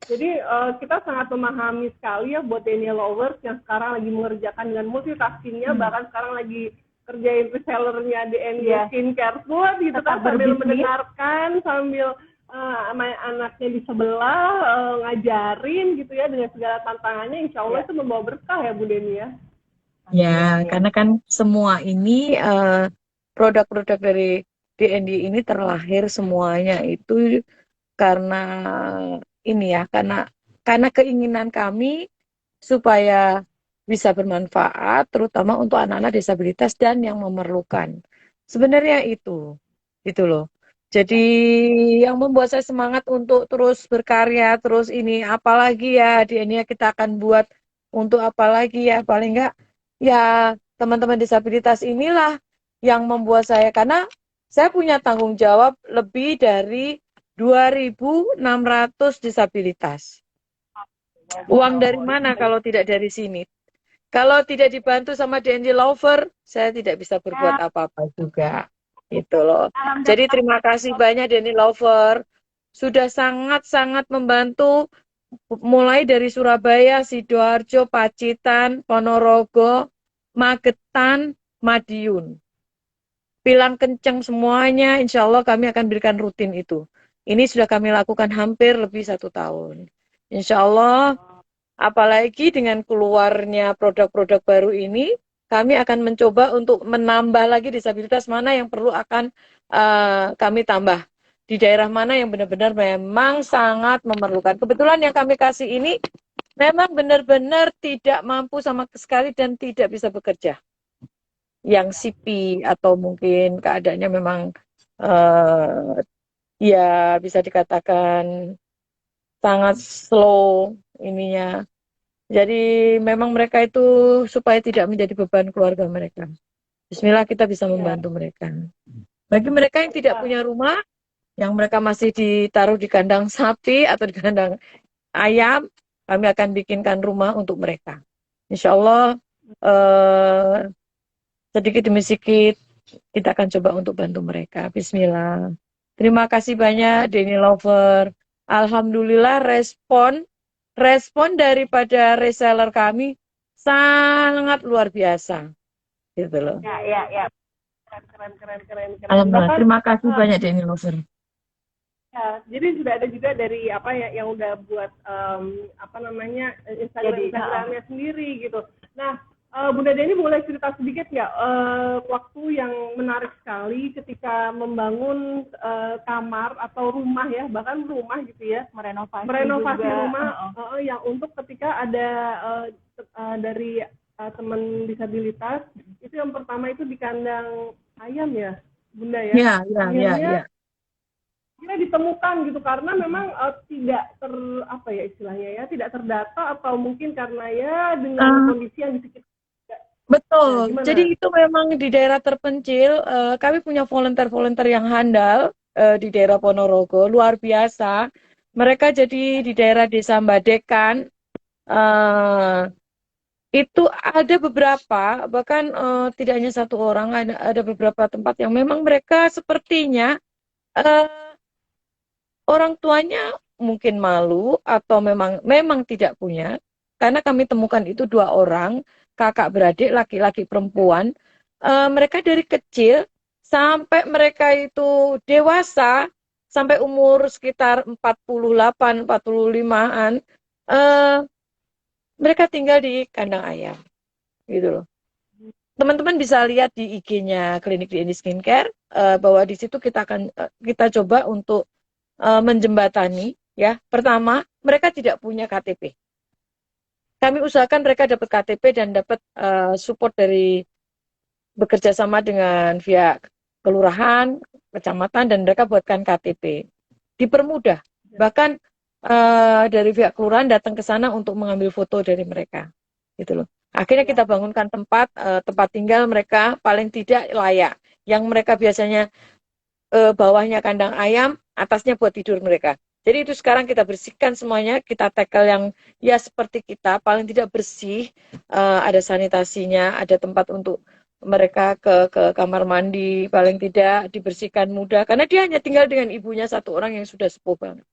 Jadi kita sangat memahami sekali ya buat Daniel Lovers yang sekarang lagi mengerjakan dengan multitaskingnya, bahkan sekarang lagi kerjain resellernya DNY Skincare Food gitu kan, sambil mendengarkan, sambil anaknya di sebelah ngajarin gitu ya, dengan segala tantangannya. Insya Allah itu membawa berkah ya Bu Deni ya. Ya, karena kan semua ini produk-produk dari DNY ini terlahir semuanya itu karena ini ya, karena keinginan kami supaya bisa bermanfaat, terutama untuk anak-anak disabilitas dan yang memerlukan. Sebenarnya itu, gitu loh. Jadi yang membuat saya semangat untuk terus berkarya, terus ini apalagi ya di ini kita akan buat untuk apa lagi ya, paling enggak ya teman-teman disabilitas inilah yang membuat saya, karena saya punya tanggung jawab lebih dari 2.600 disabilitas. Uang dari mana kalau tidak dari sini? Kalau tidak dibantu sama DND Lover, saya tidak bisa berbuat apa-apa juga. Itu loh. Jadi terima kasih banyak DND Lover. Sudah sangat-sangat membantu mulai dari Surabaya, Sidoarjo, Pacitan, Ponorogo, Magetan, Madiun. Pilang Kenceng semuanya, insya Allah kami akan berikan rutin itu. Ini sudah kami lakukan hampir lebih 1 tahun. Insya Allah, apalagi dengan keluarnya produk-produk baru ini, kami akan mencoba untuk menambah lagi disabilitas mana yang perlu akan kami tambah. Di daerah mana yang benar-benar memang sangat memerlukan. Kebetulan yang kami kasih ini memang benar-benar tidak mampu sama sekali dan tidak bisa bekerja. Yang CP atau mungkin keadaannya memang ya bisa dikatakan sangat slow ininya. Jadi memang mereka itu supaya tidak menjadi beban keluarga mereka. Bismillah kita bisa membantu mereka. Bagi mereka yang tidak punya rumah, yang mereka masih ditaruh di kandang sapi atau di kandang ayam, kami akan bikinkan rumah untuk mereka. Insya Allah sedikit demi sedikit kita akan coba untuk bantu mereka. Bismillah. Terima kasih banyak Denny Lover. Alhamdulillah respon daripada reseller kami sangat luar biasa. Gitu loh. Ya. Keren. Alhamdulillah. Terima kasih banyak Denny Lover. Ya, jadi sudah ada juga dari apa ya yang udah buat Instagramnya sendiri gitu. Nah, Bunda Deni boleh cerita sedikit nggak waktu yang menarik sekali ketika membangun kamar atau rumah ya, bahkan rumah gitu ya, merenovasi rumah yang untuk ketika ada dari teman disabilitas itu yang pertama itu di kandang ayam ya, Bunda ya. Iya. Kira ditemukan gitu karena memang tidak tidak terdata atau mungkin karena ya dengan kondisi yang di sekitar. Betul. Nah, jadi itu memang di daerah terpencil kami punya volunteer yang handal di daerah Ponorogo luar biasa. Mereka jadi di daerah Desa Mbadekan itu ada beberapa, bahkan tidak hanya 1 orang, ada beberapa tempat yang memang mereka sepertinya orang tuanya mungkin malu atau memang tidak punya, karena kami temukan itu 2 orang, kakak beradik, laki-laki perempuan, mereka dari kecil sampai mereka itu dewasa, sampai umur sekitar 48, 45-an, mereka tinggal di kandang ayam, gitu loh. Teman-teman bisa lihat di IG-nya Klinik DND Skincare, bahwa di situ kita coba untuk menjembatani ya. Pertama, mereka tidak punya KTP. Kami usahakan mereka dapat KTP dan dapat support dari bekerja sama dengan pihak kelurahan, kecamatan, dan mereka buatkan KTP. Dipermudah. Bahkan dari pihak kelurahan datang ke sana untuk mengambil foto dari mereka. Gitu loh. Akhirnya kita bangunkan tempat tinggal mereka paling tidak layak. Yang mereka biasanya bawahnya kandang ayam, atasnya buat tidur mereka. Jadi itu sekarang kita bersihkan semuanya, kita tackle yang ya seperti kita, paling tidak bersih, ada sanitasinya, ada tempat untuk mereka ke kamar mandi, paling tidak dibersihkan mudah, karena dia hanya tinggal dengan ibunya 1 orang yang sudah sepuh banget.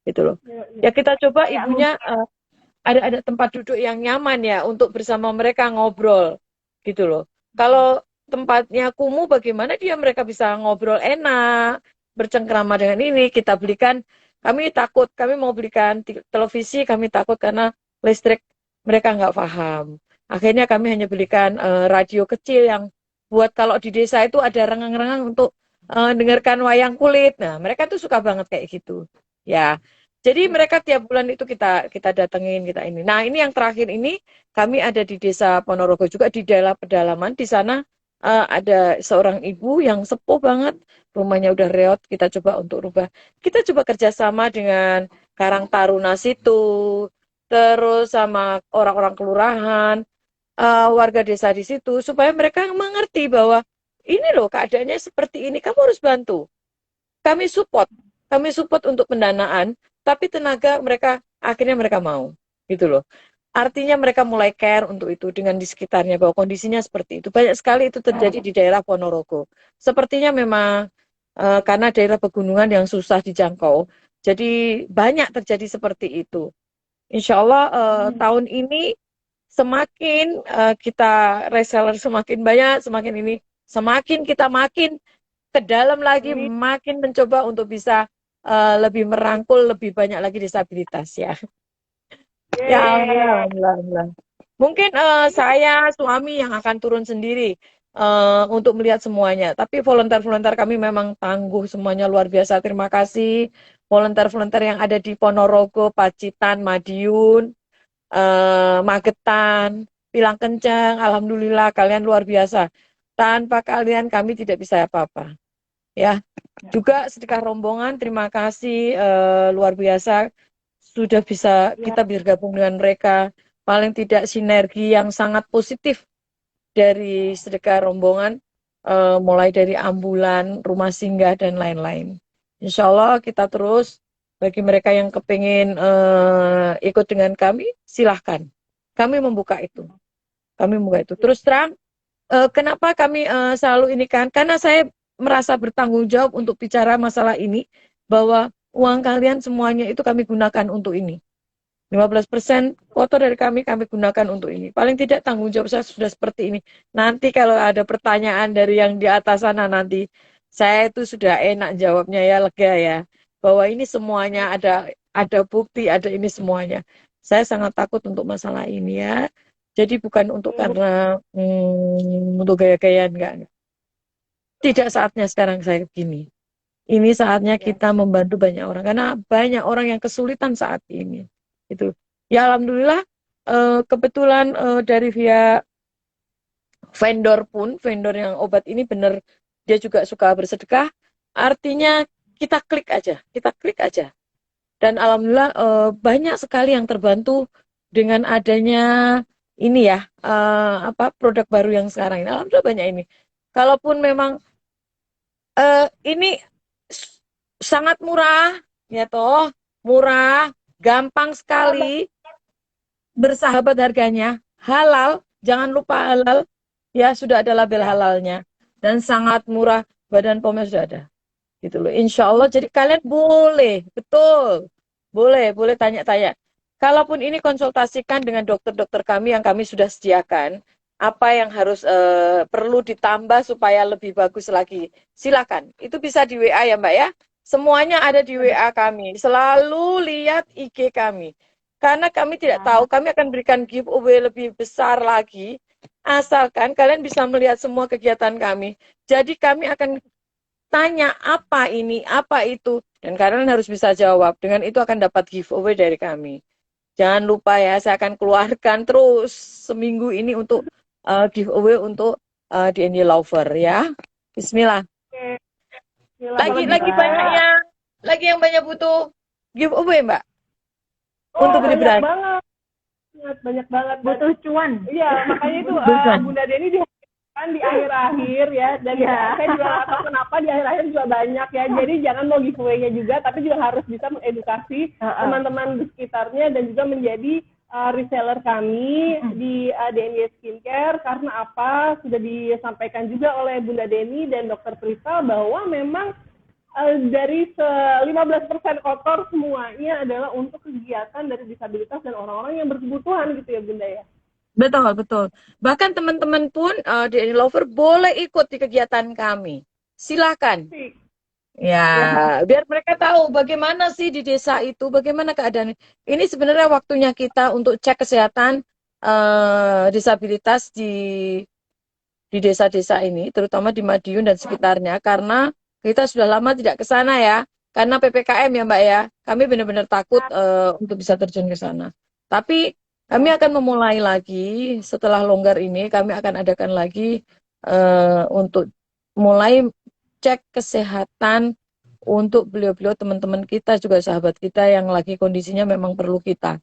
Gitu loh. Ya kita coba ibunya ada tempat duduk yang nyaman ya, untuk bersama mereka ngobrol. Gitu loh. Kalau tempatnya kumuh, bagaimana mereka bisa ngobrol enak, bercengkrama dengan ini. Kita belikan, kami mau belikan televisi, kami takut karena listrik mereka nggak paham. Akhirnya kami hanya belikan radio kecil yang buat kalau di desa itu ada rengang-rengang untuk dengarkan wayang kulit. Nah, mereka tuh suka banget kayak gitu. Ya, Jadi mereka tiap bulan itu kita datengin, kita ini. Nah, ini yang terakhir ini kami ada di Desa Ponorogo juga di daerah pedalaman. Di sana ada seorang ibu yang sepuh banget, rumahnya udah reot. Kita coba untuk rubah. Kita coba kerjasama dengan Karang Taruna situ, terus sama orang-orang kelurahan, warga desa di situ, supaya mereka mengerti bahwa ini loh keadaannya seperti ini, kamu harus bantu. Kami support untuk pendanaan, tapi tenaga mereka akhirnya mereka mau, gitu loh. Artinya mereka mulai care untuk itu dengan di sekitarnya bahwa kondisinya seperti itu. Banyak sekali itu terjadi di daerah Ponorogo. Sepertinya memang karena daerah pegunungan yang susah dijangkau, jadi banyak terjadi seperti itu. Insya Allah tahun ini semakin kita reseller semakin banyak, semakin kita makin ke dalam lagi, makin mencoba untuk bisa lebih merangkul lebih banyak lagi disabilitas ya. Ya, alhamdulillah. Mungkin saya suami yang akan turun sendiri untuk melihat semuanya. Tapi volunteer-volunteer kami memang tangguh semuanya, luar biasa. Terima kasih volunteer-volunteer yang ada di Ponorogo, Pacitan, Madiun, Magetan, Pilang Kencang. Alhamdulillah kalian luar biasa. Tanpa kalian kami tidak bisa apa-apa. Ya, juga sedekah rombongan, terima kasih luar biasa sudah bisa kita bergabung dengan mereka. Paling tidak sinergi yang sangat positif dari sedekah rombongan, mulai dari ambulan, rumah singgah dan lain-lain. Insya Allah kita terus bagi mereka yang kepingin ikut dengan kami, silahkan. Kami membuka itu. Terus terang, kenapa kami selalu ini kan? Karena saya merasa bertanggung jawab untuk bicara masalah ini, bahwa uang kalian semuanya itu kami gunakan untuk ini. 15% foto dari kami gunakan untuk ini. Paling tidak tanggung jawab saya sudah seperti ini. Nanti kalau ada pertanyaan dari yang di atas sana nanti, saya itu sudah enak jawabnya ya, lega ya. Bahwa ini semuanya ada bukti, ada ini semuanya. Saya sangat takut untuk masalah ini ya. Jadi bukan untuk karena untuk gaya-gayaan, enggak. Tidak saatnya sekarang saya begini. Ini saatnya kita membantu banyak orang karena banyak orang yang kesulitan saat ini. Itu. Ya alhamdulillah kebetulan dari via vendor yang obat ini benar dia juga suka bersedekah. Artinya kita klik aja. Dan alhamdulillah banyak sekali yang terbantu dengan adanya ini ya produk baru yang sekarang ini. Alhamdulillah banyak ini. Kalaupun memang ini sangat murah, ya toh, murah, gampang sekali, bersahabat harganya, halal, jangan lupa halal, ya sudah ada label halalnya, dan sangat murah, Badan POM sudah ada, gitu loh. Insya Allah, jadi kalian boleh, betul, boleh tanya-tanya. Kalaupun ini konsultasikan dengan dokter-dokter kami yang kami sudah sediakan, apa yang harus perlu ditambah supaya lebih bagus lagi. Silakan. Itu bisa di WA ya Mbak ya. Semuanya ada di WA kami. Selalu lihat IG kami. Karena kami tidak tahu, kami akan berikan giveaway lebih besar lagi. Asalkan kalian bisa melihat semua kegiatan kami. Jadi kami akan tanya apa ini, apa itu. Dan kalian harus bisa jawab. Dengan itu akan dapat giveaway dari kami. Jangan lupa ya, saya akan keluarkan terus seminggu ini untuk giveaway untuk DNY Lover ya. Bismillah. Lagi yang banyak butuh giveaway Mbak. Untuk beli beras. Banyak banget. Butuh cuan. Iya, makanya itu Bunda Deni dihadirkan di akhir-akhir ya. Dan saya juga nggak tahu kenapa di akhir-akhir juga banyak ya. Jadi jangan mau giveaway-nya juga, tapi juga harus bisa mengedukasi teman-teman di sekitarnya dan juga menjadi reseller kami di DNY Skincare. Karena apa? Sudah disampaikan juga oleh Bunda Deni dan Dr. Prita bahwa memang dari 15% kotor semuanya adalah untuk kegiatan dari disabilitas dan orang-orang yang berkebutuhan gitu ya Bunda ya. Betul. Bahkan teman-teman pun DNY Lover boleh ikut di kegiatan kami. Silakan. Ya, biar mereka tahu bagaimana sih di desa itu, bagaimana keadaan. Ini sebenarnya waktunya kita untuk cek kesehatan disabilitas di desa-desa ini, terutama di Madiun dan sekitarnya, karena kita sudah lama tidak ke sana ya. karena PPKM ya Mbak ya, kami benar-benar takut untuk bisa terjun ke sana. Tapi kami akan memulai lagi setelah longgar ini, kami akan adakan lagi untuk mulai cek kesehatan untuk beliau-beliau teman-teman kita juga sahabat kita yang lagi kondisinya memang perlu kita.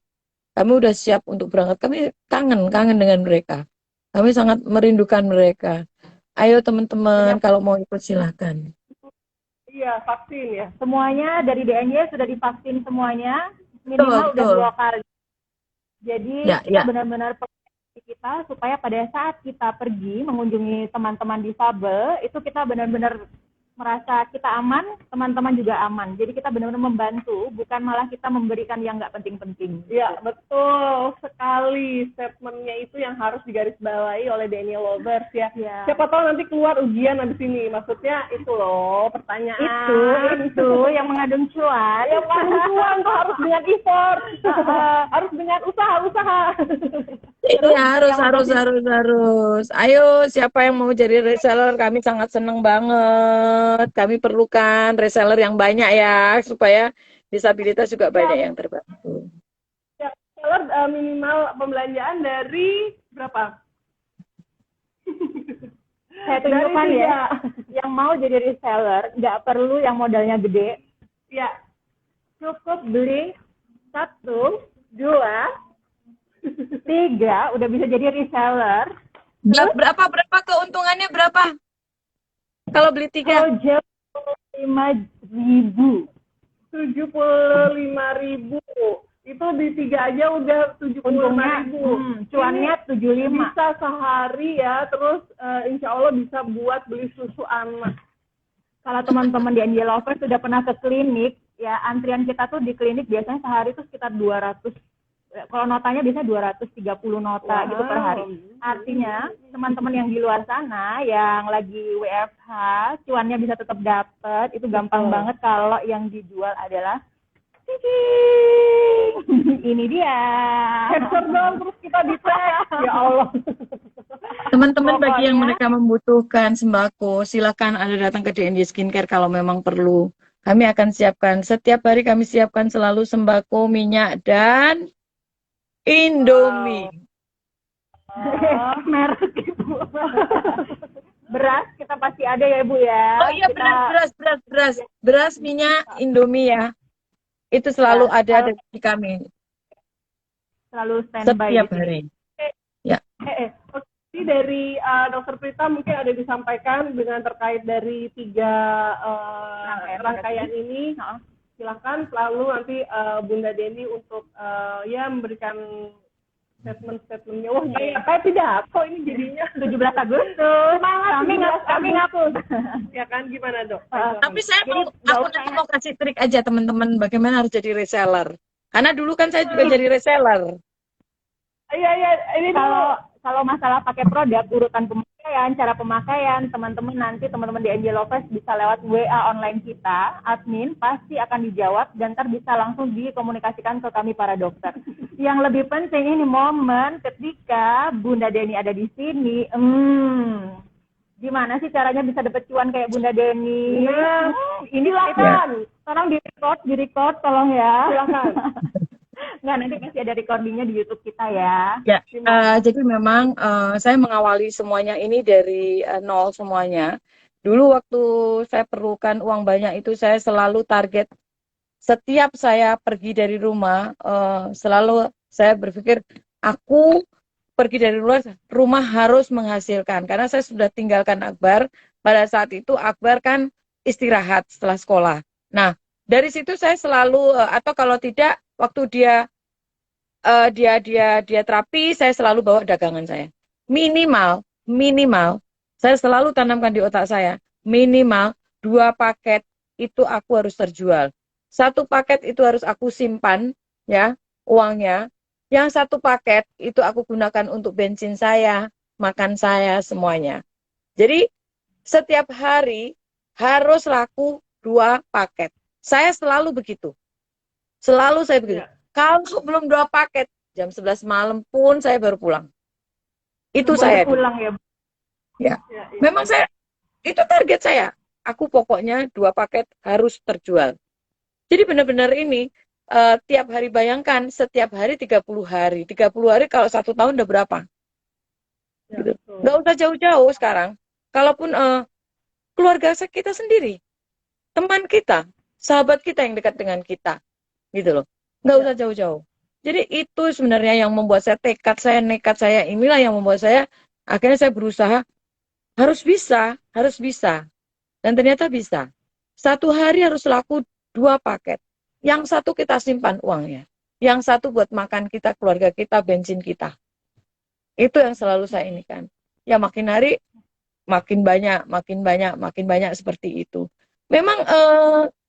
Kami udah siap untuk berangkat. Kami kangen dengan mereka. Kami sangat merindukan mereka. Ayo teman-teman, kalau mau ikut silakan. Iya, vaksin ya. Semuanya dari DNY sudah divaksin semuanya, minimal udah 2 kali. Jadi kita benar-benar percaya kita supaya pada saat kita pergi mengunjungi teman-teman difabel, itu kita benar-benar merasa kita aman, teman-teman juga aman. Jadi kita benar-benar membantu, bukan malah kita memberikan yang nggak penting-penting. Iya, betul sekali. Statementnya itu yang harus digarisbawahi oleh Daniel Lovers ya. Siapa tahu nanti keluar ujian habis ini. Maksudnya itu loh, pertanyaan. Itu yang mengandung cuan. Yang mengandung cuan tuh harus dengan effort. Harus dengan usaha-usaha. Iya, harus. Ayo, siapa yang mau jadi reseller? Kami sangat senang banget. Kami perlukan reseller yang banyak ya, supaya disabilitas juga banyak yang terbantu. Ya, reseller minimal pembelanjaan dari berapa? Saya tunjukkan ya, yang mau jadi reseller, nggak perlu yang modalnya gede. Ya, cukup beli 1, 2, 3, udah bisa jadi reseller. Berapa keuntungannya berapa? Kalau beli 3? Kalau jauh 5.000. 75.000. Itu di 3 aja udah 75.000. Cuannya 75. Bisa sehari ya, terus insya Allah bisa buat beli susu anak. Kalau teman-teman di NJ Lovers sudah pernah ke klinik, ya antrian kita tuh di klinik biasanya sehari tuh sekitar 200. Kalau notanya biasanya 230 nota gitu per hari. Artinya teman-teman yang di luar sana yang lagi WFH, cuannya bisa tetap dapat. Itu gampang banget kalau yang dijual adalah ini dia. Capture dong, terus kita di-tag. Ya Allah. Teman-teman bagi yang mereka membutuhkan sembako, silakan Anda datang ke DNY Skincare kalau memang perlu. Kami akan siapkan, setiap hari kami siapkan selalu sembako, minyak, dan Indomie. Merek Ibu. Beras kita pasti ada ya Ibu ya. Oh iya, beras, minyak, Indomie ya. Itu selalu ada di kami. Selalu standby setiap hari. Ya. Jadi dari Dr. Prita mungkin ada disampaikan dengan terkait dari 3 rangkaian ini. Silakan selalu nanti Bunda Deni untuk ya memberikan statement-statementnya. Wah, kayak pidato ini jadinya. 17 Agustus. Kami ngapus. Ya kan, gimana Dok? Tapi aku nanti mau kasih trik aja teman-teman bagaimana harus jadi reseller. Karena dulu kan saya juga jadi reseller. Iya, ini kalau masalah pakai produk, urutan pemakaian, cara pemakaian, teman-teman di NJ Lovers bisa lewat WA online kita, admin pasti akan dijawab dan ntar bisa langsung dikomunikasikan ke kami para dokter. Yang lebih penting ini momen ketika Bunda Deni ada di sini. Gimana sih caranya bisa dapat cuan kayak Bunda Deni? Ini silakan. Tolong di-record tolong ya. Silakan. Nggak, nanti pasti ada recordingnya di YouTube kita ya. Ya, jadi memang saya mengawali semuanya ini dari nol semuanya. Dulu waktu saya perlukan uang banyak itu saya selalu target setiap saya pergi dari rumah, selalu saya berpikir aku pergi dari rumah harus menghasilkan. Karena saya sudah tinggalkan Akbar, pada saat itu Akbar kan istirahat setelah sekolah. Nah, dari situ saya selalu, atau kalau tidak, waktu dia terapi, saya selalu bawa dagangan saya. Minimal, saya selalu tanamkan di otak saya, minimal 2 paket itu aku harus terjual. 1 paket itu harus aku simpan, ya, uangnya. Yang 1 paket itu aku gunakan untuk bensin saya, makan saya, semuanya. Jadi, setiap hari harus laku 2 paket. Saya selalu begitu. Selalu saya begitu. Kalau belum 2 paket, jam 11 malam pun saya baru pulang. Itu saya. Pulang ya. Ya. Memang itu target saya. Aku pokoknya 2 paket harus terjual. Jadi benar-benar ini tiap hari, bayangkan setiap hari 30 hari. 30 hari kalau 1 tahun udah berapa? Ya, Gitu. betul. Nggak usah jauh-jauh sekarang. Kalaupun keluarga kita sendiri, teman kita, sahabat kita yang dekat dengan kita, gitu loh. Nggak usah jauh-jauh. Jadi itu sebenarnya yang membuat saya nekat saya, inilah yang membuat saya, akhirnya saya berusaha, harus bisa. Dan ternyata bisa. 1 hari harus laku 2 paket. Yang satu kita simpan uangnya. Yang satu buat makan kita, keluarga kita, bensin kita. Itu yang selalu saya ini kan. Ya makin hari, makin banyak seperti itu. Memang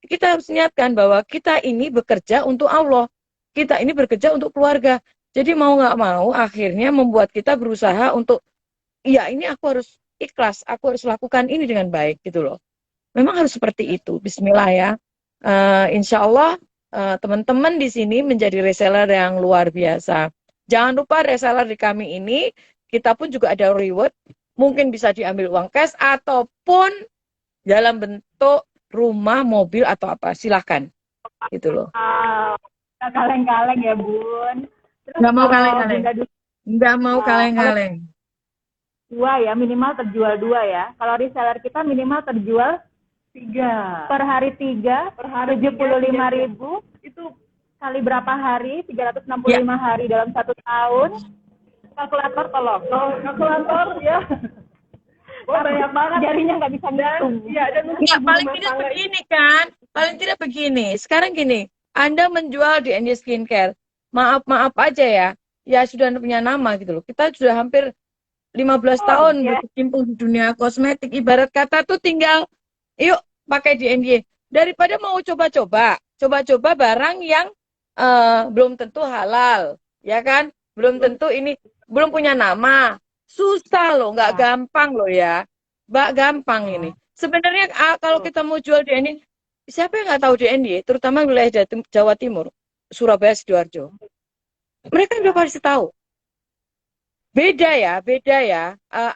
kita harus niatkan bahwa kita ini bekerja untuk Allah. Kita ini bekerja untuk keluarga. Jadi mau nggak mau akhirnya membuat kita berusaha untuk, ya ini aku harus ikhlas, aku harus lakukan ini dengan baik gitu loh. Memang harus seperti itu. Bismillah ya. Insya Allah teman-teman di sini menjadi reseller yang luar biasa. Jangan lupa reseller di kami ini, kita pun juga ada reward. Mungkin bisa diambil uang cash ataupun dalam bentuk rumah, mobil atau apa. Silahkan. Gitu loh. Kaleng-kaleng ya Bun. Nggak mau kaleng-kaleng. Nggak mau kaleng-kaleng. 2 ya, minimal terjual 2 ya. Kalau reseller kita minimal terjual 3. per hari 3, Per hari 75.000 itu kali berapa hari? 365 hari dalam 1 tahun. Kalkulator tolong. Kalkulator ya. Wah, banyak banget. Jarinya nggak bisa ngitung. Iya, dan Ya, paling tidak begini kan. Paling tidak begini. Sekarang gini, Anda menjual di NJ Skincare. Maaf aja ya. Ya sudah punya nama gitu loh. Kita sudah hampir 15 tahun berkecimpung di dunia kosmetik. Ibarat kata tuh tinggal, yuk pakai di NJ. Daripada mau coba-coba barang yang belum tentu halal. Ya kan? Belum tentu ini, belum punya nama. Susah loh, nggak gampang loh ya. Mbak, gampang ini. Sebenarnya kalau kita mau jual DNI, siapa yang nggak tahu DNI? Terutama wilayah Jawa Timur, Surabaya, Sidoarjo. Mereka udah pasti tahu. Beda ya.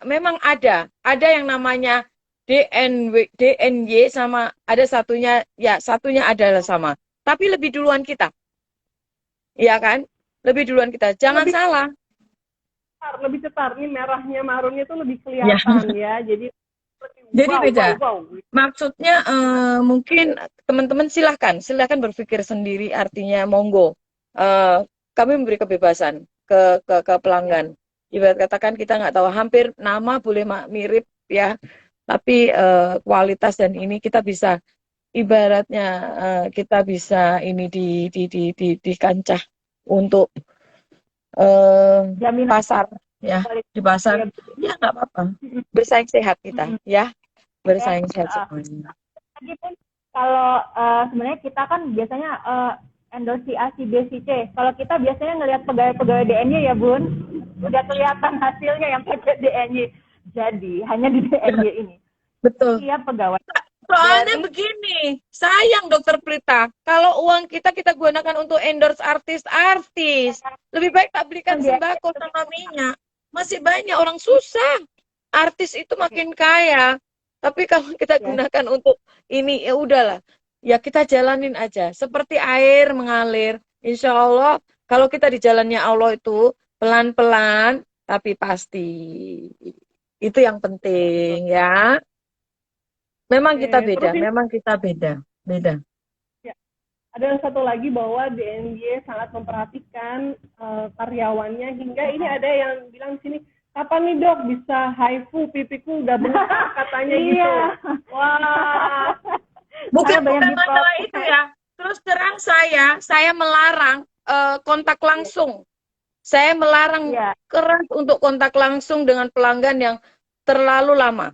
Memang ada yang namanya DNY sama ada satunya adalah sama. Tapi lebih duluan kita. Iya kan? Lebih duluan kita. Jangan salah. Lebih cetar, ini merahnya marunnya tuh lebih kelihatan ya. Jadi beda. Maksudnya mungkin teman-teman silahkan berpikir sendiri, artinya monggo. Kami memberi kebebasan ke pelanggan. Ibarat katakan kita nggak tahu, hampir nama boleh mirip ya, tapi kualitas dan ini kita bisa, ibaratnya kita bisa ini di kancah untuk pasar ya, di pasar ya nggak apa-apa, bersaing sehat kita ya, bersaing sehat semuanya. Lagi pun kalau sebenarnya kita kan biasanya endorse A, C, B, C, C. Kalau kita biasanya ngelihat pegawai DNY ya Bun, udah kelihatan hasilnya yang pakai DNY. Jadi hanya di DNY ini. Betul. Setiap pegawai. Soalnya begini, sayang Dokter Prita, kalau uang kita gunakan untuk endorse artis-artis, lebih baik tak belikan sembako sama minyak. Masih banyak orang susah. Artis itu makin kaya, tapi kalau kita gunakan untuk ini, ya udahlah. Ya kita jalanin aja, seperti air mengalir. Insya Allah, kalau kita di jalannya Allah itu pelan-pelan, tapi pasti. Itu yang penting ya. Memang kita beda, beda. Ya. Ada satu lagi bahwa DNY sangat memperhatikan karyawannya, hingga ini ada yang bilang sini, kapan nih Dok bisa haifu, pipiku udah bengkak katanya gitu. Wah. Bukan masalah itu ya. Terus terang saya melarang kontak langsung. Saya melarang keras untuk kontak langsung dengan pelanggan yang terlalu lama.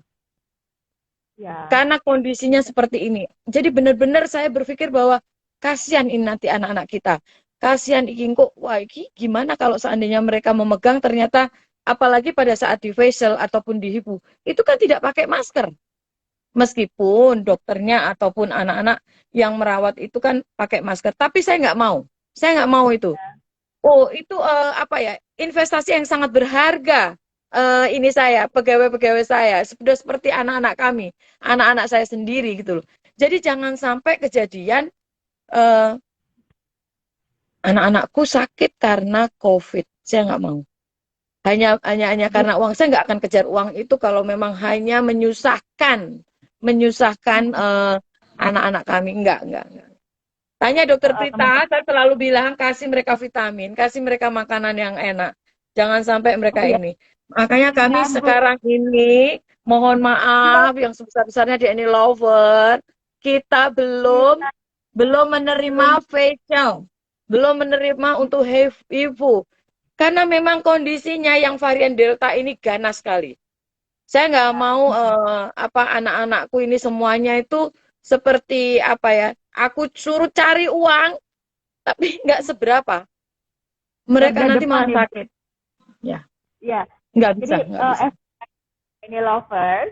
Karena kondisinya seperti ini. Jadi benar-benar saya berpikir bahwa kasihan ini nanti anak-anak kita. Kasihan iki kok, wah iki gimana kalau seandainya mereka memegang, ternyata apalagi pada saat di facial ataupun di hifu, itu kan tidak pakai masker. Meskipun dokternya ataupun anak-anak yang merawat itu kan pakai masker. Tapi saya nggak mau. Saya nggak mau itu. Oh, itu investasi yang sangat berharga. Ini saya, pegawai-pegawai saya, sudah seperti anak-anak kami, anak-anak saya sendiri gitu loh. Jadi jangan sampai kejadian eh, anak-anakku sakit karena COVID. Saya nggak mau. Hanya karena uang. Saya nggak akan kejar uang itu kalau memang hanya menyusahkan anak-anak kami. Enggak. Tanya Dokter Prita, saya selalu bilang kasih mereka vitamin, kasih mereka makanan yang enak. Jangan sampai mereka ini. Makanya kami sekarang ini mohon maaf yang sebesar-besarnya di Any Lover, kita belum menerima facial, belum menerima untuk HIV, karena memang kondisinya yang varian Delta ini ganas sekali. Saya nggak mau anak-anakku ini semuanya itu seperti apa ya? Aku suruh cari uang, tapi nggak seberapa. Mereka nanti malah sakit. Ya. Nggak bisa. Any Lovers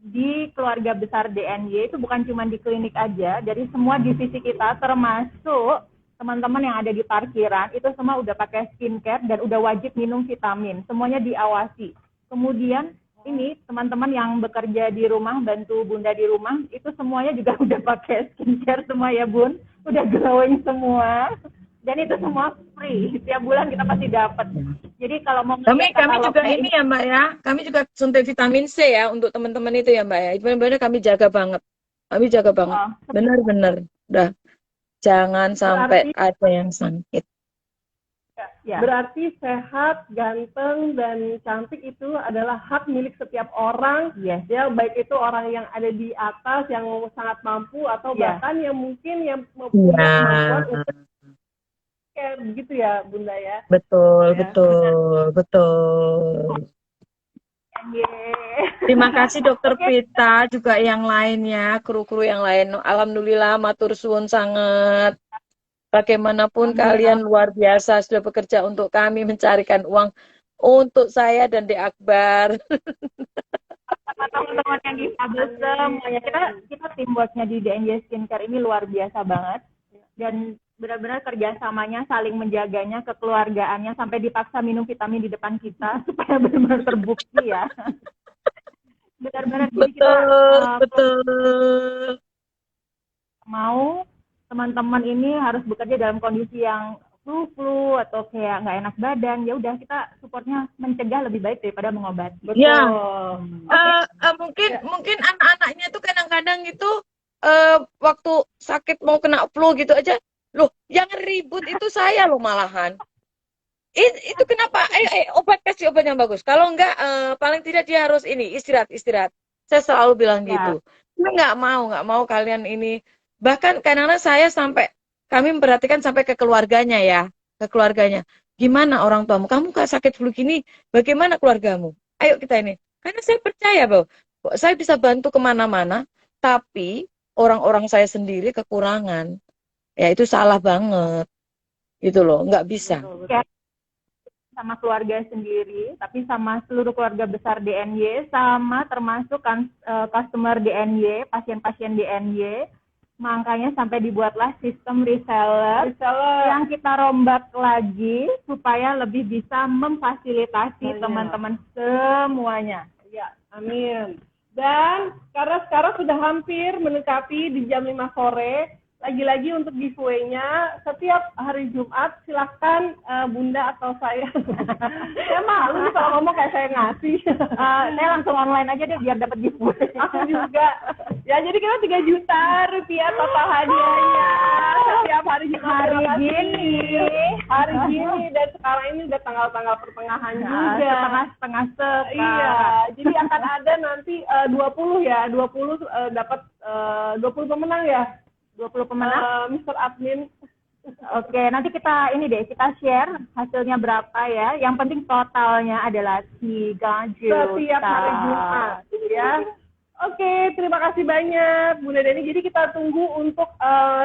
di keluarga besar DNY itu bukan cuma di klinik aja, dari semua divisi kita termasuk teman-teman yang ada di parkiran itu semua udah pakai skincare dan udah wajib minum vitamin. Semuanya diawasi. Kemudian ini teman-teman yang bekerja di rumah, bantu Bunda di rumah, itu semuanya juga udah pakai skincare semua ya Bun, udah glowing semua, dan itu semua free, tiap bulan kita pasti dapat. Jadi kalau mau kami juga ini ya Mbak ya, kami juga suntik vitamin C ya untuk teman-teman itu ya Mbak ya, itu benar-benar kami jaga banget, benar-benar, udah jangan sampai ada yang sakit. Ya. Berarti sehat, ganteng, dan cantik itu adalah hak milik setiap orang, ya, baik itu orang yang ada di atas, yang sangat mampu, atau bahkan yang mungkin yang punya kemampuan untuk care, begitu ya, Bunda ya? Betul. Terima kasih Dokter Prita, juga yang lainnya, kru-kru yang lain. Alhamdulillah, matur suwun sangat. Bagaimanapun kalian luar biasa sudah bekerja untuk kami mencarikan uang untuk saya dan Dek Akbar. Teman-teman yang difabel semuanya, kita teamworknya di DNY Skincare ini luar biasa banget, dan benar-benar kerjasamanya saling menjaganya, kekeluargaannya, sampai dipaksa minum vitamin di depan kita supaya benar-benar terbukti ya. Benar-benar betul. Mau teman-teman ini harus bekerja dalam kondisi yang flu atau kayak nggak enak badan, ya udah kita supportnya mencegah lebih baik daripada mengobati. Betul. Ya. Mungkin anak-anaknya tuh kadang-kadang itu waktu sakit mau kena flu gitu aja, loh yang ribut itu saya loh malahan. Itu kenapa? Kasih obat yang bagus. Kalau enggak paling tidak dia harus ini istirahat. Saya selalu bilang gitu. Nggak mau kalian ini. Bahkan kadang-kadang kami memperhatikan sampai ke keluarganya ya, Gimana orang tuamu? Kamu gak sakit flu gini, bagaimana keluargamu? Ayo kita ini. Karena saya percaya bahwa saya bisa bantu kemana-mana, tapi orang-orang saya sendiri kekurangan. Ya itu salah banget. Gitu loh, nggak bisa. Sama keluarga sendiri, tapi sama seluruh keluarga besar DNY, sama termasuk customer DNY, pasien-pasien DNY. Makanya sampai dibuatlah sistem reseller yang kita rombak lagi supaya lebih bisa memfasilitasi teman-teman semuanya. Ya, amin. Dan karena sekarang sudah hampir mendekati di jam 5 sore, lagi-lagi untuk giveaway-nya setiap hari Jumat silahkan Bunda atau saya. Saya malu nih kalau ngomong kayak saya ngasih. Saya langsung online aja deh biar dapat giveaway. Aku juga. Ya jadi kita 3 juta rupiah total hadiahnya setiap hari Jumat. Hari gini dan sekarang ini udah tanggal-tanggal pertengahan juga. Setengah. Iya. Jadi akan ada nanti 20 ya. 20 dapat 20 pemenang ya. 20 pemenang, Mr. Admin. Oke, nanti kita share hasilnya berapa ya. Yang penting totalnya adalah 3 juta. Setiap hari Jumat, ya. Oke, terima kasih banyak Bunda Deni. Jadi kita tunggu untuk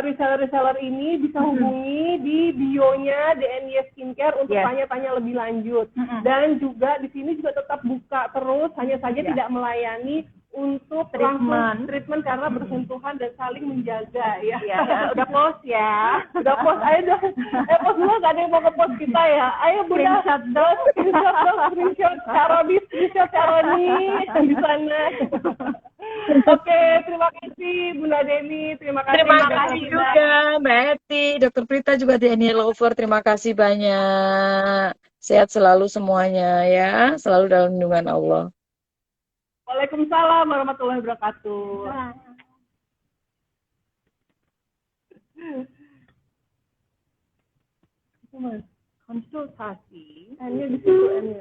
reseller-reseller ini bisa hubungi di bio-nya DNY Skincare untuk tanya-tanya lebih lanjut. Dan juga di sini juga tetap buka terus, hanya saja tidak melayani untuk treatment karena bersentuhan dan saling menjaga ya. Udah post ya. Udah post, ayo dong. Post dulu, gak ada yang mau ke-post kita ya. Ayo Bunda, screenshot Caroni di sana di sana. Oke, terima kasih Bunda Deni, terima kasih. Terima kasih juga Mbak Eti, Dokter Prita juga Daniel Lover, terima kasih banyak. Sehat selalu semuanya ya, selalu dalam lindungan Allah. Waalaikumsalam warahmatullahi wabarakatuh. Konsultasi. Hanya di situ,